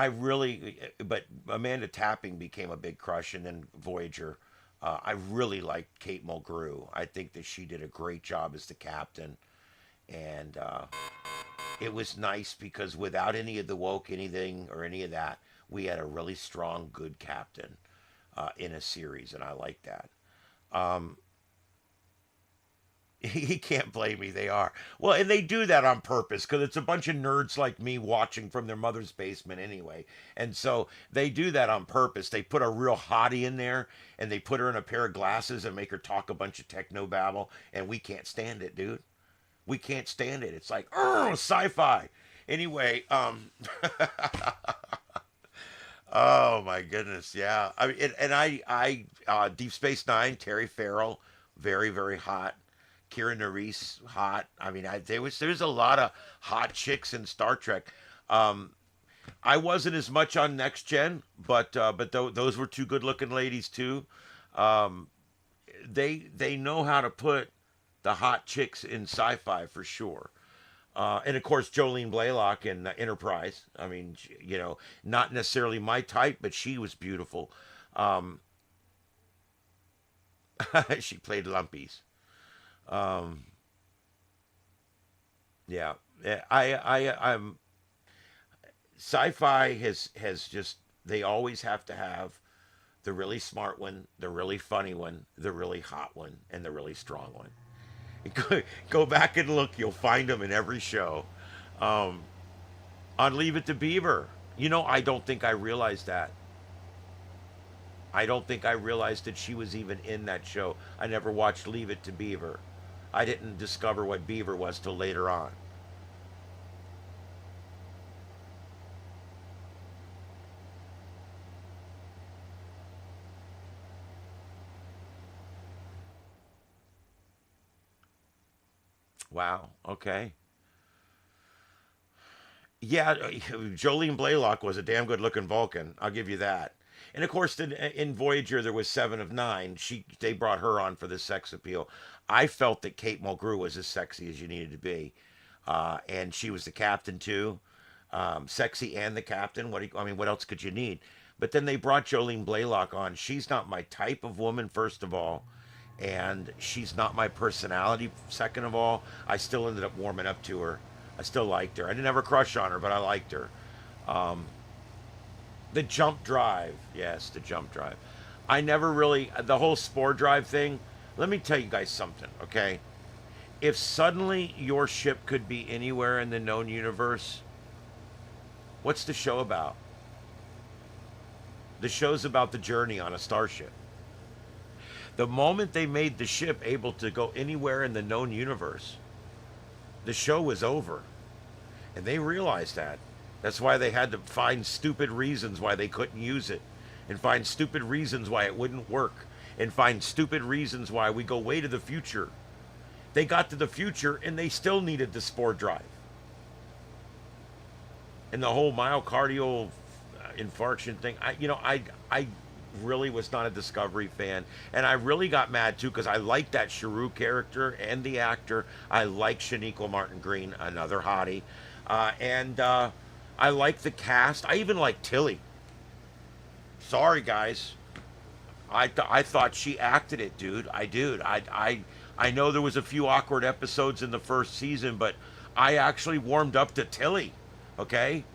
Amanda Tapping became a big crush, and then Voyager. I really liked Kate Mulgrew. I think that she did a great job as the captain, and it was nice because without any of the woke anything or any of that, we had a really strong, good captain in a series, and I like that. Um, he can't blame me. They are. Well, and they do that on purpose because it's a bunch of nerds like me watching from their mother's basement anyway. And so they do that on purpose. They put a real hottie in there and they put her in a pair of glasses and make her talk a bunch of techno babble. And we can't stand it, dude. We can't stand it. It's like, oh, sci-fi. Anyway, oh my goodness, yeah. I mean, Deep Space Nine, Terry Farrell, very, very hot. Kira Nerys, hot. I mean, there's a lot of hot chicks in Star Trek. I wasn't as much on Next Gen, but those were two good looking ladies too. Um, they know how to put the hot chicks in sci-fi for sure. And of course, Jolene Blaylock in Enterprise. I mean, not necessarily my type, but she was beautiful. Um, she played Lumpies. Um, yeah, I'm sci-fi has just they always have to have the really smart one, the really funny one, the really hot one, and the really strong one. Go back and look; you'll find them in every show. Um, on Leave It to Beaver, I don't think I realized that. I don't think I realized that she was even in that show. I never watched Leave It to Beaver. I didn't discover what Beaver was till later on. Wow. Okay. Yeah, Jolene Blaylock was a damn good looking Vulcan. I'll give you that. And of course, in Voyager there was 7 of 9. They brought her on for the sex appeal. I felt that Kate Mulgrew was as sexy as you needed to be, and she was the captain too, sexy and the captain. I mean, what else could you need? But then they brought Jolene Blaylock on. She's not my type of woman, first of all, and she's not my personality. Second of all, I still ended up warming up to her. I still liked her. I didn't have a crush on her, but I liked her. Um, the jump drive, yes, the jump drive. I never really the whole spore drive thing. Let me tell you guys something, okay? If suddenly your ship could be anywhere in the known universe, what's the show about? The show's about the journey on a starship. The moment they made the ship able to go anywhere in the known universe, the show was over. And they realized that. That's why they had to find stupid reasons why they couldn't use it, and find stupid reasons why it wouldn't work, and find stupid reasons why we go way to the future. They got to the future and they still needed the spore drive. And the whole myocardial infarction thing, I really was not a Discovery fan, and I really got mad too because I liked that Sharu character and the actor. I like Shaniqua Martin Green, another hottie, and I like the cast. I even like Tilly. Sorry guys, I thought she acted it, dude. I know there was a few awkward episodes in the first season, but I actually warmed up to Tilly, okay?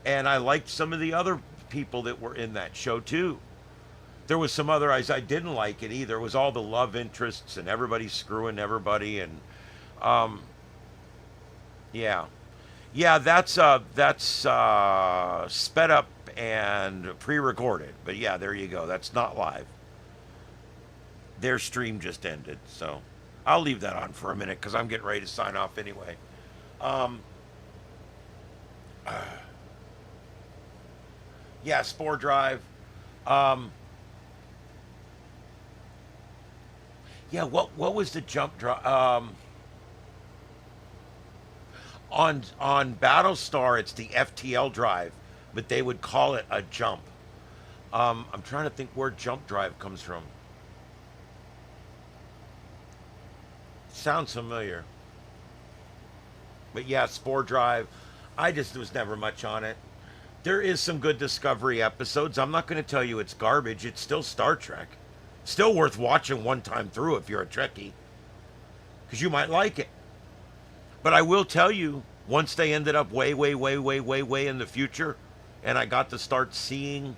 And I liked some of the other people that were in that show too. There was some other eyes I didn't like it either. It was all the love interests and everybody screwing everybody, and um yeah. Yeah, that's sped up and pre-recorded. But yeah, there you go. That's not live. Their stream just ended, so I'll leave that on for a minute because I'm getting ready to sign off anyway. Um, yeah, Spore Drive. Um, yeah, what was the jump drive? On Battlestar, it's the FTL drive, but they would call it a jump. I'm trying to think where jump drive comes from. Sounds familiar. But yeah, Spore Drive. I just was never much on it. There is some good Discovery episodes. I'm not going to tell you it's garbage. It's still Star Trek. Still worth watching one time through if you're a Trekkie, because you might like it. But I will tell you, once they ended up way, way, way, way, way, way in the future, and I got to start seeing,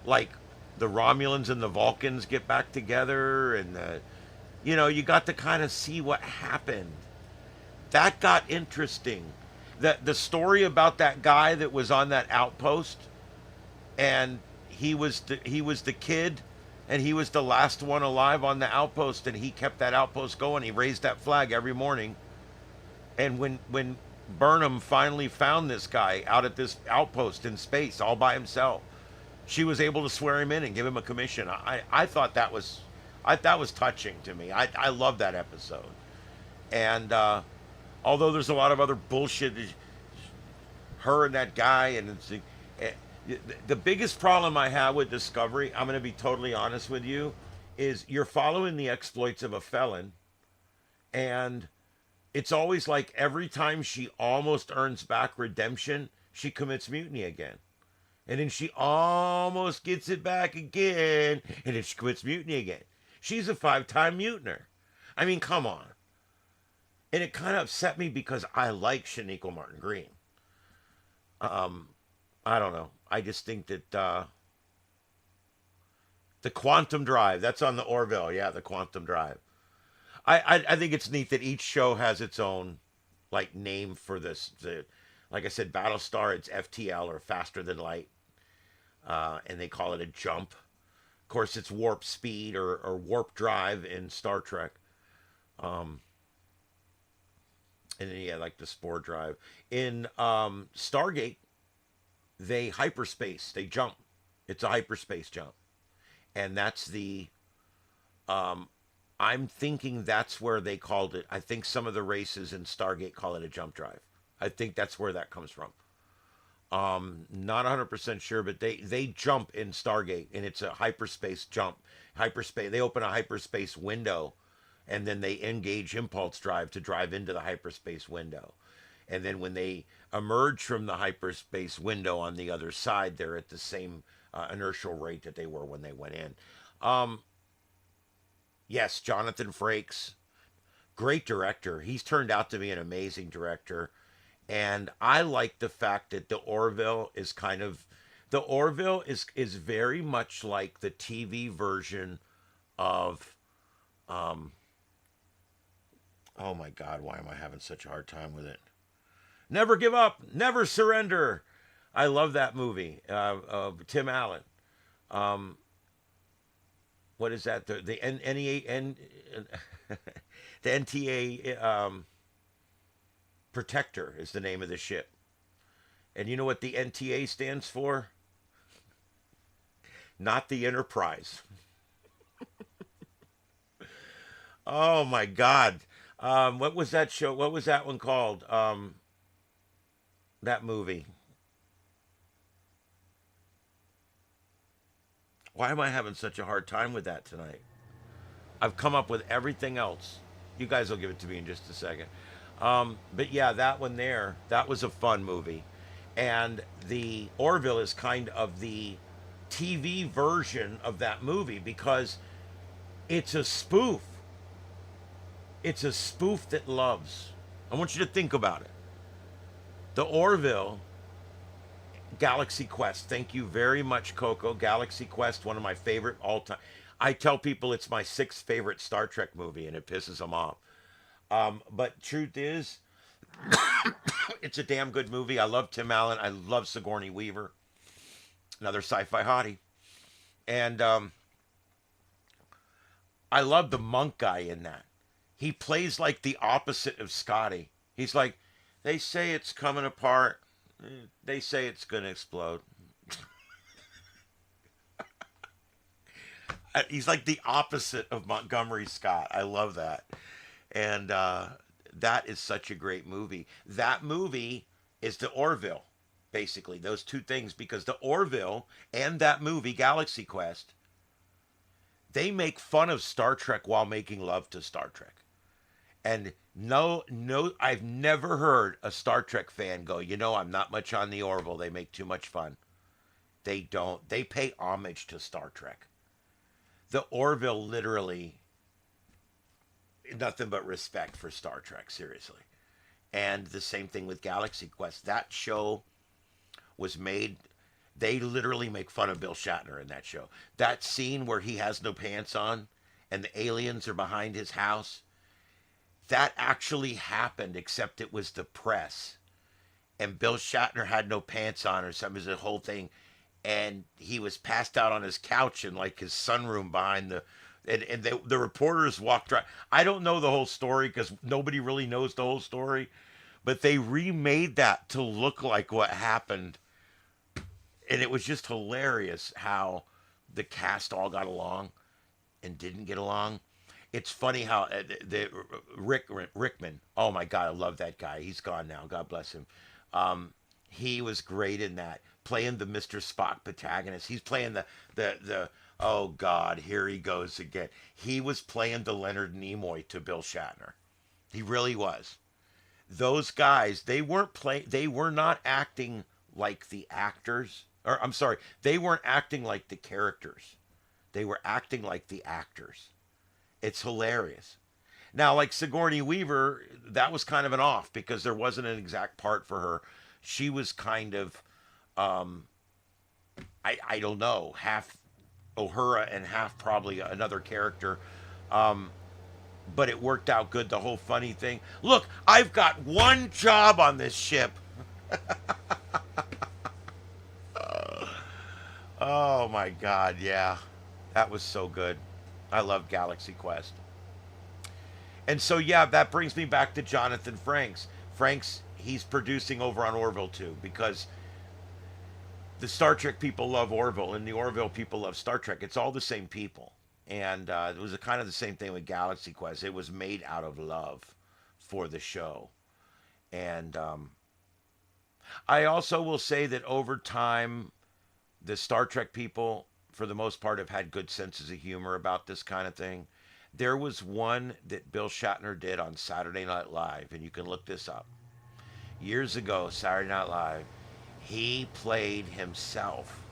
like, the Romulans and the Vulcans get back together, and you got to kind of see what happened. That got interesting. The story about that guy that was on that outpost, and he was the kid, and he was the last one alive on the outpost, and he kept that outpost going. He raised that flag every morning. And when Burnham finally found this guy out at this outpost in space all by himself, she was able to swear him in and give him a commission. I thought that was touching to me. I love that episode. And although there's a lot of other bullshit, her and that guy, and eh, the biggest problem I have with Discovery, I'm going to be totally honest with you, is you're following the exploits of a felon, and it's always like every time she almost earns back redemption, she commits mutiny again. And then she almost gets it back again, and then she quits mutiny again. She's a 5-time mutiner. I mean, come on. And it kind of upset me because I like Shaniqua Martin Green. I don't know. I just think that the Quantum Drive, that's on the Orville. Yeah, the Quantum Drive. I think it's neat that each show has its own like name for this. Like I said, Battlestar, it's FTL or faster than light. And they call it a jump. Of course, it's warp speed or warp drive in Star Trek. And then, yeah, like the spore drive. In Stargate, they hyperspace. They jump. It's a hyperspace jump. And that's the... I'm thinking that's where they called it. I think some of the races in Stargate call it a jump drive. I think that's where that comes from. Not 100% sure, but they jump in Stargate, and it's a hyperspace jump. Hyperspace. They open a hyperspace window, and then they engage impulse drive to drive into the hyperspace window. And then when they emerge from the hyperspace window on the other side, they're at the same inertial rate that they were when they went in. Yes, Jonathan Frakes, great director. He's turned out to be an amazing director. And I like the fact that the Orville is very much like the TV version of, oh my God, why am I having such a hard time with it? Never Give Up, Never Surrender. I love that movie. Tim Allen. What is that? The NEA, the NTA Protector is the name of the ship. And you know what the NTA stands for? Not the Enterprise. Oh my God. What was that show? What was that one called? That movie. Why am I having such a hard time with that tonight? I've come up with everything else. You guys will give it to me in just a second. But yeah, that one there, that was a fun movie. And the Orville is kind of the TV version of that movie because it's a spoof. It's a spoof that loves. I want you to think about it. The Orville, Galaxy Quest. Thank you very much, Coco. Galaxy Quest, one of my favorite all time. I tell people it's my 6th favorite Star Trek movie, and it pisses them off. But truth is, it's a damn good movie. I love Tim Allen. I love Sigourney Weaver, another sci-fi hottie, and I love the monk guy in that. He plays like the opposite of Scotty. He's like, they say it's coming apart. They say it's going to explode. He's like the opposite of Montgomery Scott. I love that. And that is such a great movie. That movie is the Orville, basically. Those two things. Because the Orville and that movie, Galaxy Quest, they make fun of Star Trek while making love to Star Trek. And no, I've never heard a Star Trek fan go, I'm not much on the Orville. They make too much fun. They don't. They pay homage to Star Trek. The Orville literally, nothing but respect for Star Trek, seriously. And the same thing with Galaxy Quest. That show was made, they literally make fun of Bill Shatner in that show. That scene where he has no pants on and the aliens are behind his house, that actually happened, except it was the press. And Bill Shatner had no pants on or something. It was a whole thing. And he was passed out on his couch in like his sunroom behind the reporters walked right. I don't know the whole story because nobody really knows the whole story. But they remade that to look like what happened. And it was just hilarious how the cast all got along and didn't get along. It's funny how Rickman. Oh my God, I love that guy. He's gone now. God bless him. He was great in that, playing the Mr. Spock protagonist. He's playing the oh God, here he goes again. He was playing the Leonard Nimoy to Bill Shatner. He really was. Those guys, they were not acting like the actors, or I'm sorry, they weren't acting like the characters. They were acting like the actors. It's hilarious. Now, like Sigourney Weaver, that was kind of an off because there wasn't an exact part for her. She was kind of, I don't know, half Uhura and half probably another character. But it worked out good. The whole funny thing. Look, I've got one job on this ship. Oh my God, yeah. That was so good. I love Galaxy Quest. And so, yeah, that brings me back to Jonathan Frakes. Frakes, he's producing over on Orville too, because the Star Trek people love Orville, and the Orville people love Star Trek. It's all the same people. And it was kind of the same thing with Galaxy Quest. It was made out of love for the show. And I also will say that over time, the Star Trek people, for the most part, have had good senses of humor about this kind of thing. There was one that Bill Shatner did on Saturday Night Live, and you can look this up. Years ago, Saturday Night Live, he played himself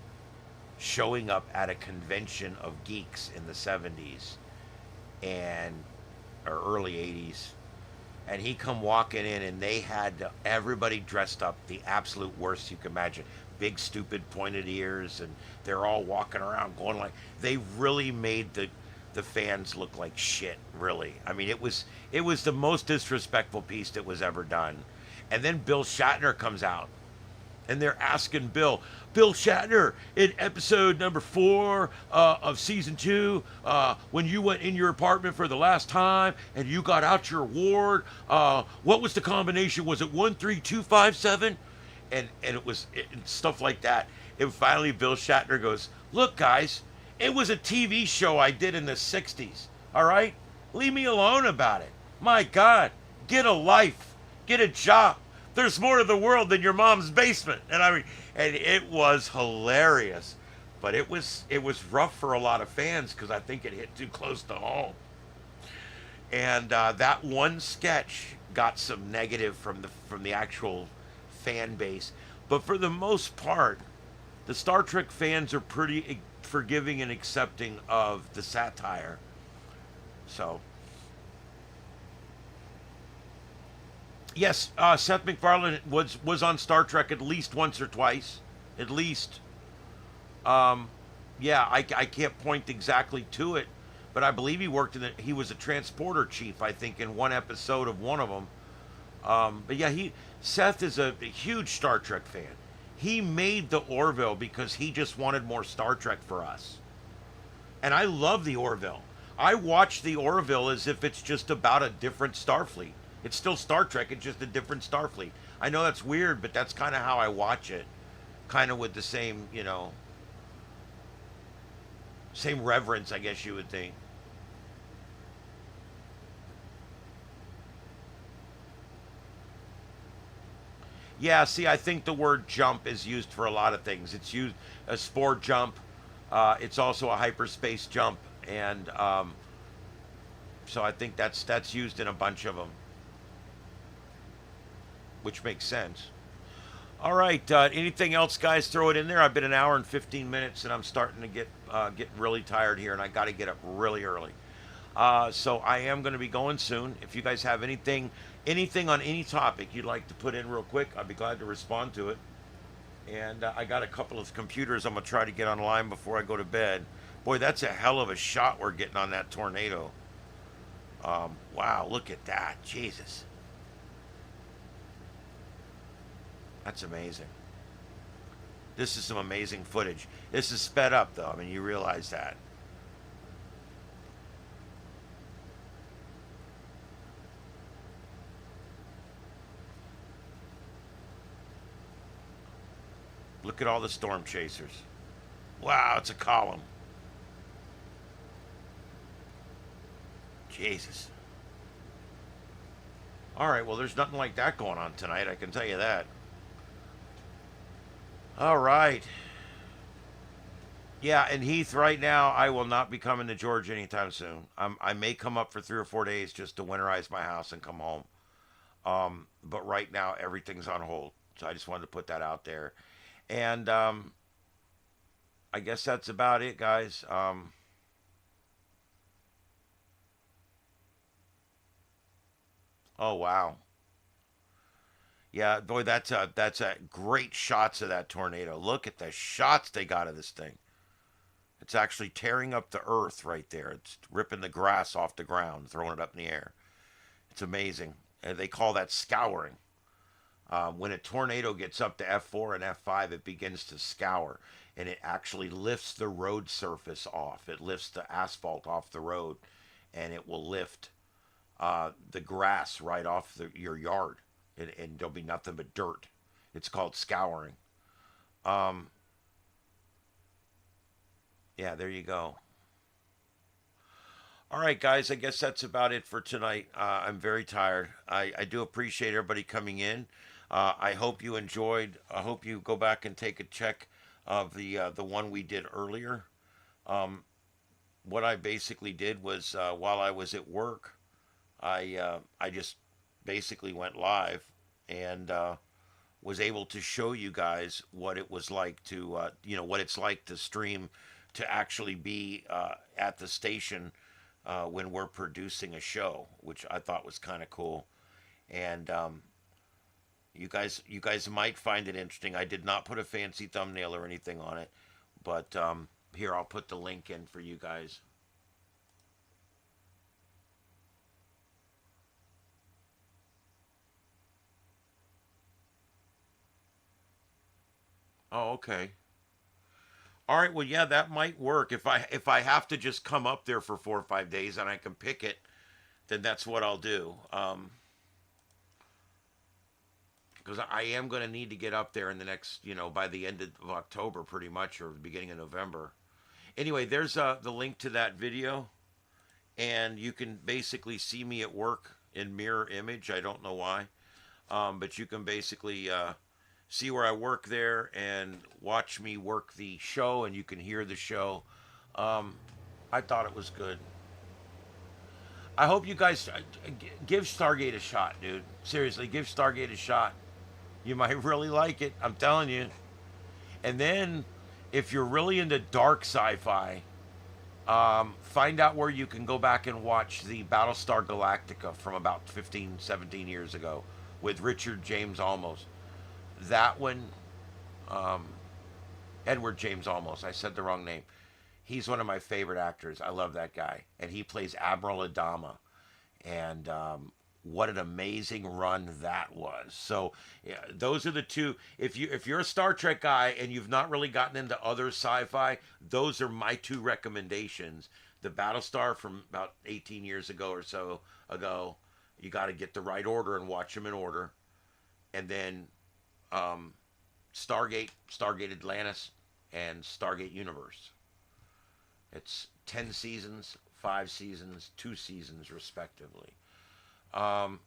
showing up at a convention of geeks in the 70s and or early 80s, and he come walking in, and they had everybody dressed up the absolute worst you can imagine, big stupid pointed ears, and they're all walking around going like, they really made the fans look like shit, really. I mean, it was the most disrespectful piece that was ever done. And then Bill Shatner comes out, and they're asking Bill Shatner, in episode number 4 of season 2, when you went in your apartment for the last time and you got out your award, what was the combination? Was it 13257? And stuff like that. And finally, Bill Shatner goes, "Look, guys, it was a TV show I did in the 60s. All right, leave me alone about it. My God, get a life, get a job. There's more to the world than your mom's basement." And I mean, and it was hilarious, but it was rough for a lot of fans because I think it hit too close to home. And that one sketch got some negative from the actual fan base, but for the most part, the Star Trek fans are pretty forgiving and accepting of the satire. So. Yes, Seth MacFarlane was on Star Trek at least once or twice, at least. Yeah, I can't point exactly to it, but I believe he worked in it. He was a transporter chief, I think, in one episode of one of them. But yeah, Seth is a huge Star Trek fan. He made the Orville because he just wanted more Star Trek for us, and I love the Orville. I watch the Orville as if it's just about a different Starfleet. It's still Star Trek, it's just a different Starfleet. I know that's weird, but that's kind of how I watch it. Kind of with the same, same reverence, I guess you would think. Yeah, see, I think the word jump is used for a lot of things. It's used a spore jump. It's also a hyperspace jump. And so I think that's used in a bunch of them, which makes sense. All right. Anything else, guys? Throw it in there. I've been an hour and 15 minutes, and I'm starting to get really tired here, and I got to get up really early. So I am going to be going soon. If you guys have anything on any topic you'd like to put in real quick, I'd be glad to respond to it. And I got a couple of computers I'm going to try to get online before I go to bed. Boy, that's a hell of a shot we're getting on that tornado. Wow, look at that. Jesus. That's amazing. This is some amazing footage. This is sped up, though. I mean, you realize that. Look at all the storm chasers. Wow, it's a column. Jesus. All right, well, there's nothing like that going on tonight, I can tell you that. All right. Yeah, and Heath, right now, I will not be coming to Georgia anytime soon. I may come up for 3 or 4 days just to winterize my house and come home. But right now, everything's on hold. So I just wanted to put that out there. And I guess that's about it, guys. Oh wow, yeah, boy, that's a great shots of that tornado. Look at the shots they got of this thing. It's actually tearing up the earth right there. It's ripping the grass off the ground, throwing it up in the air. It's amazing. And they call that scouring. When a tornado gets up to F4 and F5, it begins to scour, and it actually lifts the road surface off. It lifts the asphalt off the road, and it will lift the grass right off your yard, and there'll be nothing but dirt. It's called scouring. Um, yeah, there you go. All right, guys, I guess that's about it for tonight. I'm very tired. I do appreciate everybody coming in. I hope you enjoyed. I hope you go back and take a check of the one we did earlier. Um, what I basically did was while I was at work, I just basically went live and was able to show you guys what it was like to what it's like to stream, to actually be at the station when we're producing a show, which I thought was kind of cool. And you guys might find it interesting. I did not put a fancy thumbnail or anything on it, but here, I'll put the link in for you guys. Oh, okay. All right. Well, yeah, that might work. If I have to just come up there for 4 or 5 days and I can pick it, then that's what I'll do. Because I am going to need to get up there in the next, by the end of October, pretty much, or the beginning of November. Anyway, there's the link to that video, and you can basically see me at work in mirror image. I don't know why, but you can basically see where I work there and watch me work the show, and you can hear the show. Um, I thought it was good. I hope you guys give Stargate a shot, dude. Seriously, give Stargate a shot. You might really like it. I'm telling you. And then, if you're really into dark sci-fi, find out where you can go back and watch the Battlestar Galactica from about 15, 17 years ago with Richard James Olmos. That one, um, Edward James Olmos. I said the wrong name. He's one of my favorite actors. I love that guy, and he plays Admiral Adama. And what an amazing run that was. So yeah, those are the two. If you're a Star Trek guy and you've not really gotten into other sci-fi, those are my two recommendations. The Battlestar from about 18 years ago or so ago. You got to get the right order and watch them in order. And then um, Stargate Atlantis, and Stargate Universe. It's 10 seasons, 5 seasons, 2 seasons, respectively. Um,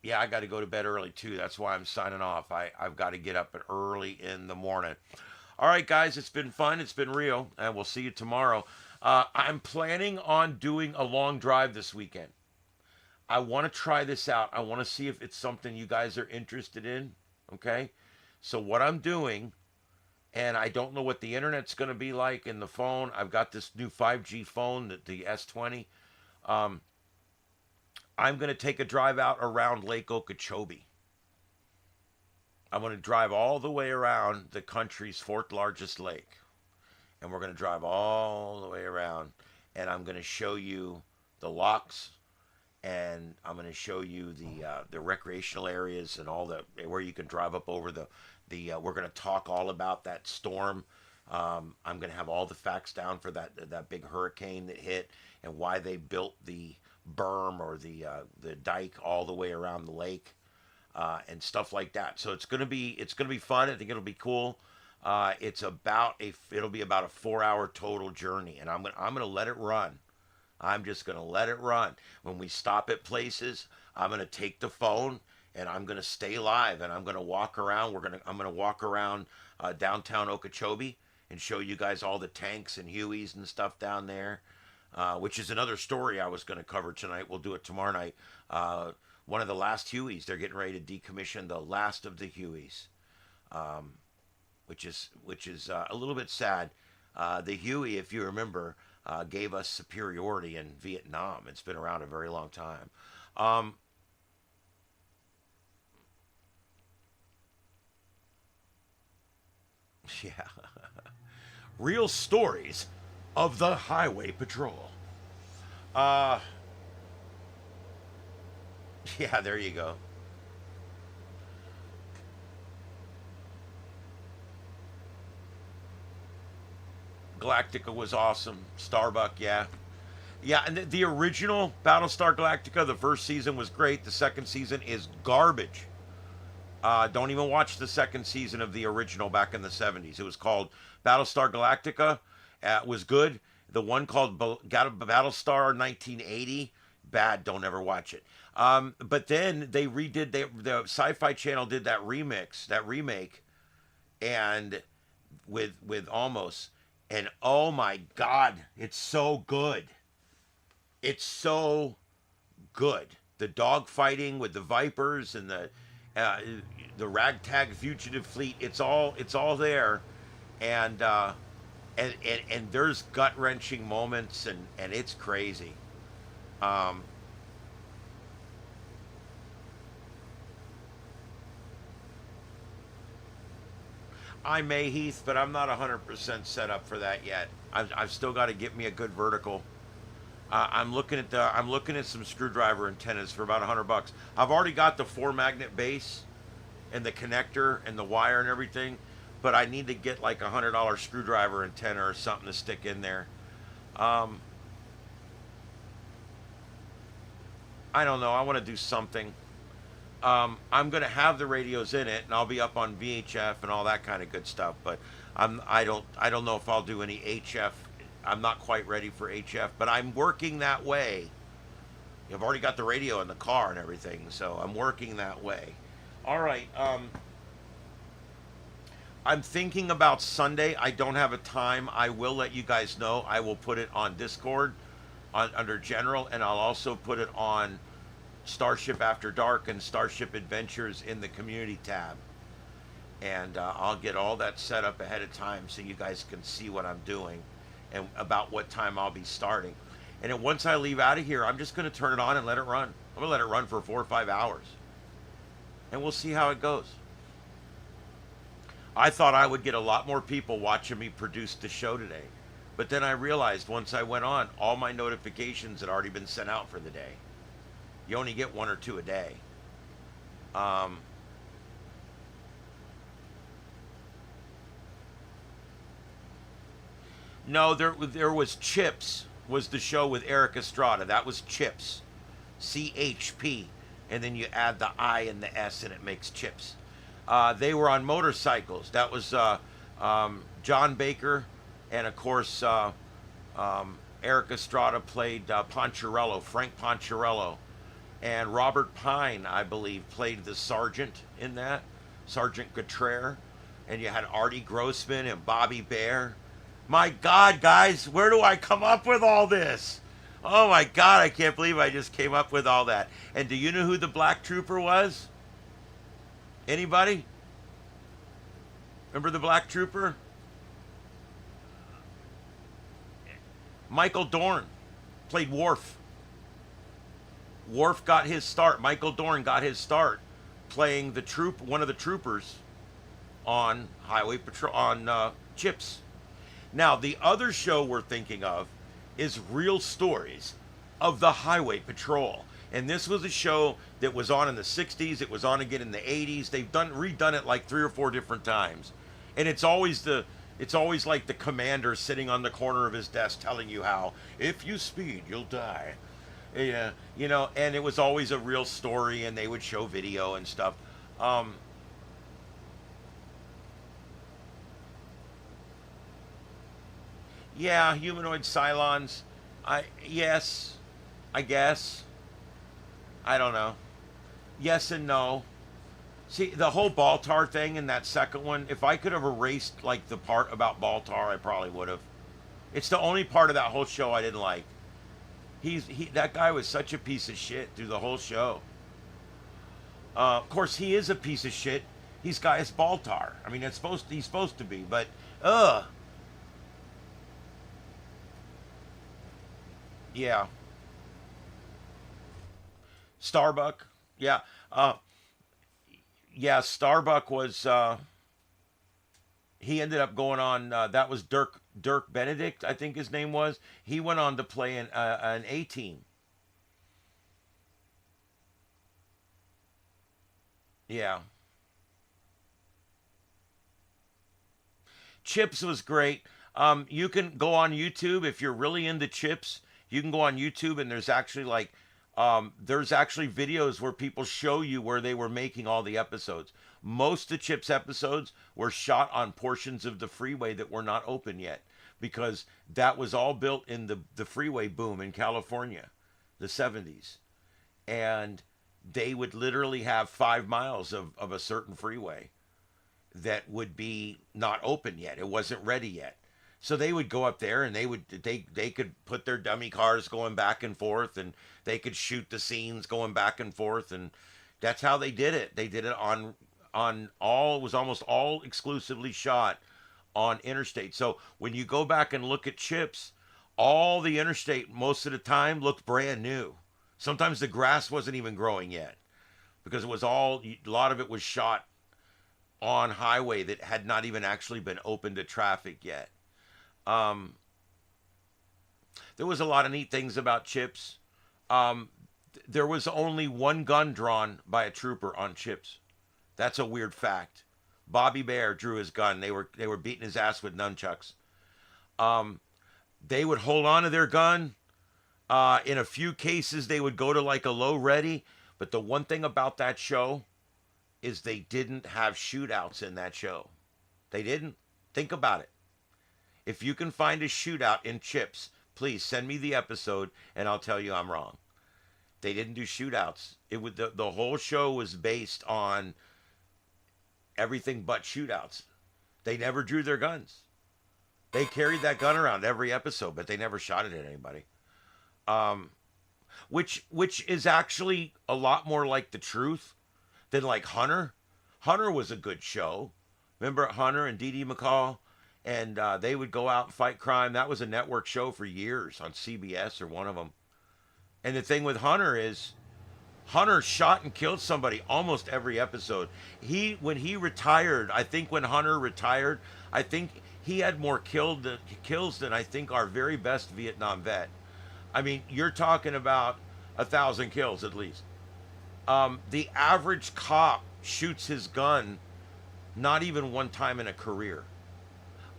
yeah, I got to go to bed early too. That's why I'm signing off. I've got to get up early in the morning. All right, guys, it's been fun. It's been real, and we'll see you tomorrow. I'm planning on doing a long drive this weekend. I want to try this out. I want to see if it's something you guys are interested in. Okay? So, what I'm doing, and I don't know what the internet's going to be like in the phone. I've got this new 5G phone, the S20. Um, I'm going to take a drive out around Lake Okeechobee. I'm going to drive all the way around the country's fourth largest lake. And we're going to drive all the way around. And I'm going to show you the locks. And I'm going to show you the recreational areas and all the where you can drive up over the. We're going to talk all about that storm. I'm going to have all the facts down for that big hurricane that hit and why they built the berm or the dike all the way around the lake, and stuff like that. So it's gonna be fun. I think it'll be cool. It'll be about a 4 hour total journey, and I'm gonna let it run. I'm just gonna let it run. When we stop at places, I'm gonna take the phone and I'm gonna stay live, and I'm gonna walk around. I'm gonna walk around downtown Okeechobee and show you guys all the tanks and Hueys and stuff down there, which is another story I was gonna cover tonight. We'll do it tomorrow night. One of the last Hueys, they're getting ready to decommission the last of the Hueys, which is a little bit sad. The Huey, if you remember, gave us superiority in Vietnam. It's been around a very long time. Um, yeah, real stories of the Highway Patrol. Uh, yeah, there you go. Galactica was awesome. Starbuck, yeah. Yeah, and the original Battlestar Galactica, the first season was great. The second season is garbage. Don't even watch the second season of the original back in the 70s. It was called Battlestar Galactica. It was good. The one called Battlestar 1980, bad. Don't ever watch it. But then they redid, the Sci-Fi Channel did that remake, and with almost, and oh my God, it's so good. It's so good. The dog fighting with the Vipers and uh, the ragtag fugitive fleet. It's all there, and and there's gut wrenching moments, and it's crazy. Um, I may, Heath, but I'm not 100% set up for that yet. I've still got to get me a good vertical. I'm looking at some screwdriver antennas for about $100. I've already got the four magnet base and the connector and the wire and everything, but I need to get like $100 screwdriver antenna or something to stick in there. Um, I don't know. I want to do something. I'm gonna have the radios in it, and I'll be up on VHF and all that kind of good stuff. But I don't know if I'll do any HF. I'm not quite ready for HF, but I'm working that way. I've already got the radio in the car and everything, so I'm working that way. All right. I'm thinking about Sunday. I don't have a time. I will let you guys know. I will put it on Discord under General, and I'll also put it on Starship After Dark and Starship Adventures in the community tab. And I'll get all that set up ahead of time so you guys can see what I'm doing and about what time I'll be starting. And then once I leave out of here, I'm just going to turn it on and let it run. I'm going to let it run for 4 or 5 hours. And we'll see how it goes. I thought I would get a lot more people watching me produce the show today. But then I realized once I went on, all my notifications had already been sent out for the day. You only get 1 or 2 a day. Um, no, there was Chips, was the show with Eric Estrada. That was Chips. CHP. And then you add the I and the S and it makes Chips. They were on motorcycles. That was John Baker. And of course, Eric Estrada played Poncherello, Frank Poncherello. And Robert Pine, I believe, played the sergeant in that, Sergeant Gautreer. And you had Artie Grossman and Bobby Bear. My God, guys, where do I come up with all this? Oh my God, I can't believe I just came up with all that. And do you know who the Black Trooper was? Anybody? Remember the Black Trooper? Michael Dorn played Worf. Worf got his start. Michael Dorn got his start playing one of the troopers on Highway Patrol on Chips. Now the other show we're thinking of is Real Stories of the Highway Patrol, and this was a show that was on in the '60s. It was on again in the '80s. They've redone it like 3 or 4 different times, and it's always like the commander sitting on the corner of his desk telling you how if you speed you'll die. Yeah, and it was always a real story, and they would show video and stuff. Um, yeah, humanoid Cylons. Yes, I guess. I don't know. Yes and no. See, the whole Baltar thing in that second one, if I could have erased like the part about Baltar, I probably would have. It's the only part of that whole show I didn't like. That guy was such a piece of shit through the whole show. Of course, he is a piece of shit. He's Gaius Baltar. I mean, he's supposed to be, but ugh, yeah. Starbuck, yeah, yeah. Starbuck was he ended up going on. That was Dirk Benedict, I think his name was. He went on to play an A team. Yeah, Chips was great. You can go on YouTube if you're really into Chips. You can go on YouTube and there's actually videos where people show you where they were making all the episodes. Most of Chips episodes were shot on portions of the freeway that were not open yet because that was all built in the freeway boom in California, the 70s. And they would literally have 5 miles of a certain freeway that would be not open yet. It wasn't ready yet. So they would go up there and they could put their dummy cars going back and forth and they could shoot the scenes going back and forth and that's how they did it. They did it on all it was almost all exclusively shot on interstate. So when you go back and look at Chips, all the interstate most of the time looked brand new. Sometimes the grass wasn't even growing yet because it was all a lot of it was shot on highway that had not even actually been open to traffic yet. Um, there was a lot of neat things about Chips. Um, there was only one gun drawn by a trooper on Chips. That's a weird fact. Bobby Bear drew his gun. They were beating his ass with nunchucks. Um, they would hold on to their gun. In a few cases, they would go to like a low ready. But the one thing about that show is they didn't have shootouts in that show. They didn't. Think about it. If you can find a shootout in Chips, please send me the episode and I'll tell you I'm wrong. They didn't do shootouts. It would the whole show was based on everything but shootouts. They never drew their guns. They carried that gun around every episode, but they never shot it at anybody. Um, which is actually a lot more like the truth than like Hunter. Hunter was a good show. Remember Hunter and Dee Dee McCall? And they would go out and fight crime. That was a network show for years on CBS or one of them. And the thing with Hunter is Hunter shot and killed somebody almost every episode. When he retired, I think when Hunter retired, I think he had more kills than I think our very best Vietnam vet. I mean, you're talking about 1,000 kills at least. The average cop shoots his gun not even one time in a career.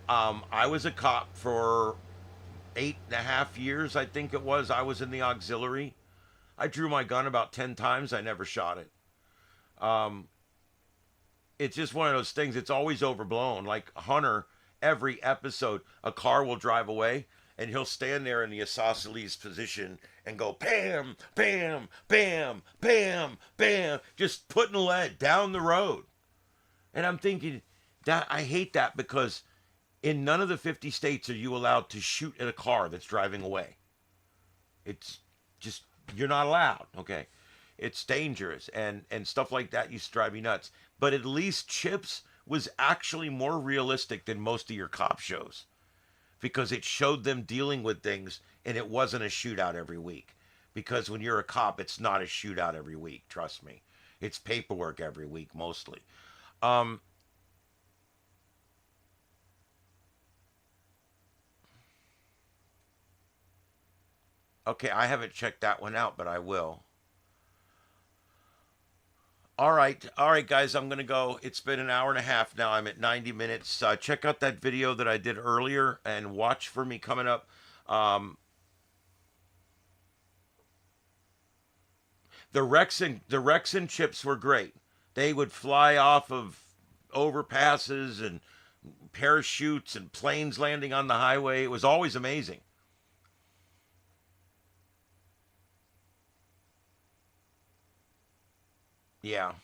I was a cop for 8.5 years, I think it was. I was in the auxiliary. I drew my gun about 10 times. I never shot it. Um, it's just one of those things. It's always overblown. Like Hunter, every episode, a car will drive away and he'll stand there in the isosceles position and go bam, bam, bam, bam, bam, just putting lead down the road. And I'm thinking that I hate that because in none of the 50 states are you allowed to shoot at a car that's driving away. It's just you're not allowed. Okay, it's dangerous and stuff like that used to drive me nuts. But at least Chips was actually more realistic than most of your cop shows because it showed them dealing with things and it wasn't a shootout every week. Because when you're a cop, it's not a shootout every week. Trust me, it's paperwork every week mostly. Um, okay, I haven't checked that one out, but I will. All right, guys, I'm gonna go. It's been an hour and a half now. I'm at 90 minutes. Check out that video that I did earlier and watch for me coming up. Um, the Rex and Chips were great. They would fly off of overpasses and parachutes and planes landing on the highway. It was always amazing. Yeah.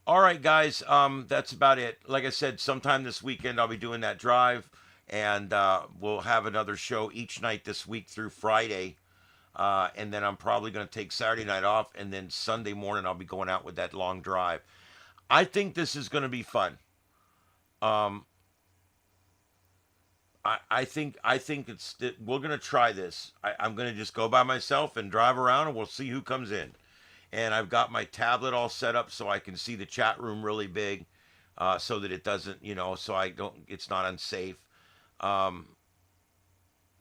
All right, guys. That's about it. Like I said, sometime this weekend I'll be doing that drive, and we'll have another show each night this week through Friday. And then I'm probably going to take Saturday night off, and then Sunday morning I'll be going out with that long drive. I think this is going to be fun. Um, I think we're going to try this. I'm going to just go by myself and drive around, and we'll see who comes in. And I've got my tablet all set up so I can see the chat room really big, so that it doesn't, so I don't, it's not unsafe. Um,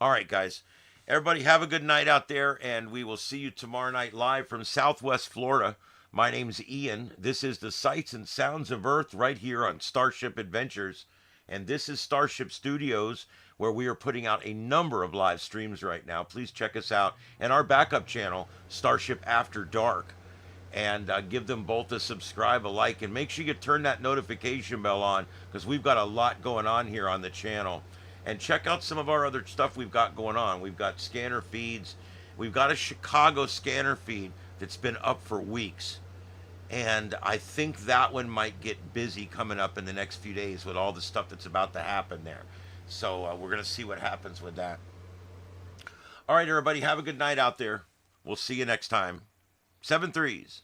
all right, guys. Everybody have a good night out there, and we will see you tomorrow night live from Southwest Florida. My name's Ian. This is the Sights and Sounds of Earth right here on Starship Adventures. And this is Starship Studios, where we are putting out a number of live streams right now. Please check us out. And our backup channel, Starship After Dark. And give them both a subscribe, a like, and make sure you turn that notification bell on, because we've got a lot going on here on the channel. And check out some of our other stuff we've got going on. We've got scanner feeds. We've got a Chicago scanner feed that's been up for weeks. And I think that one might get busy coming up in the next few days with all the stuff that's about to happen there. So we're going to see what happens with that. All right, everybody, have a good night out there. We'll see you next time. 7 threes.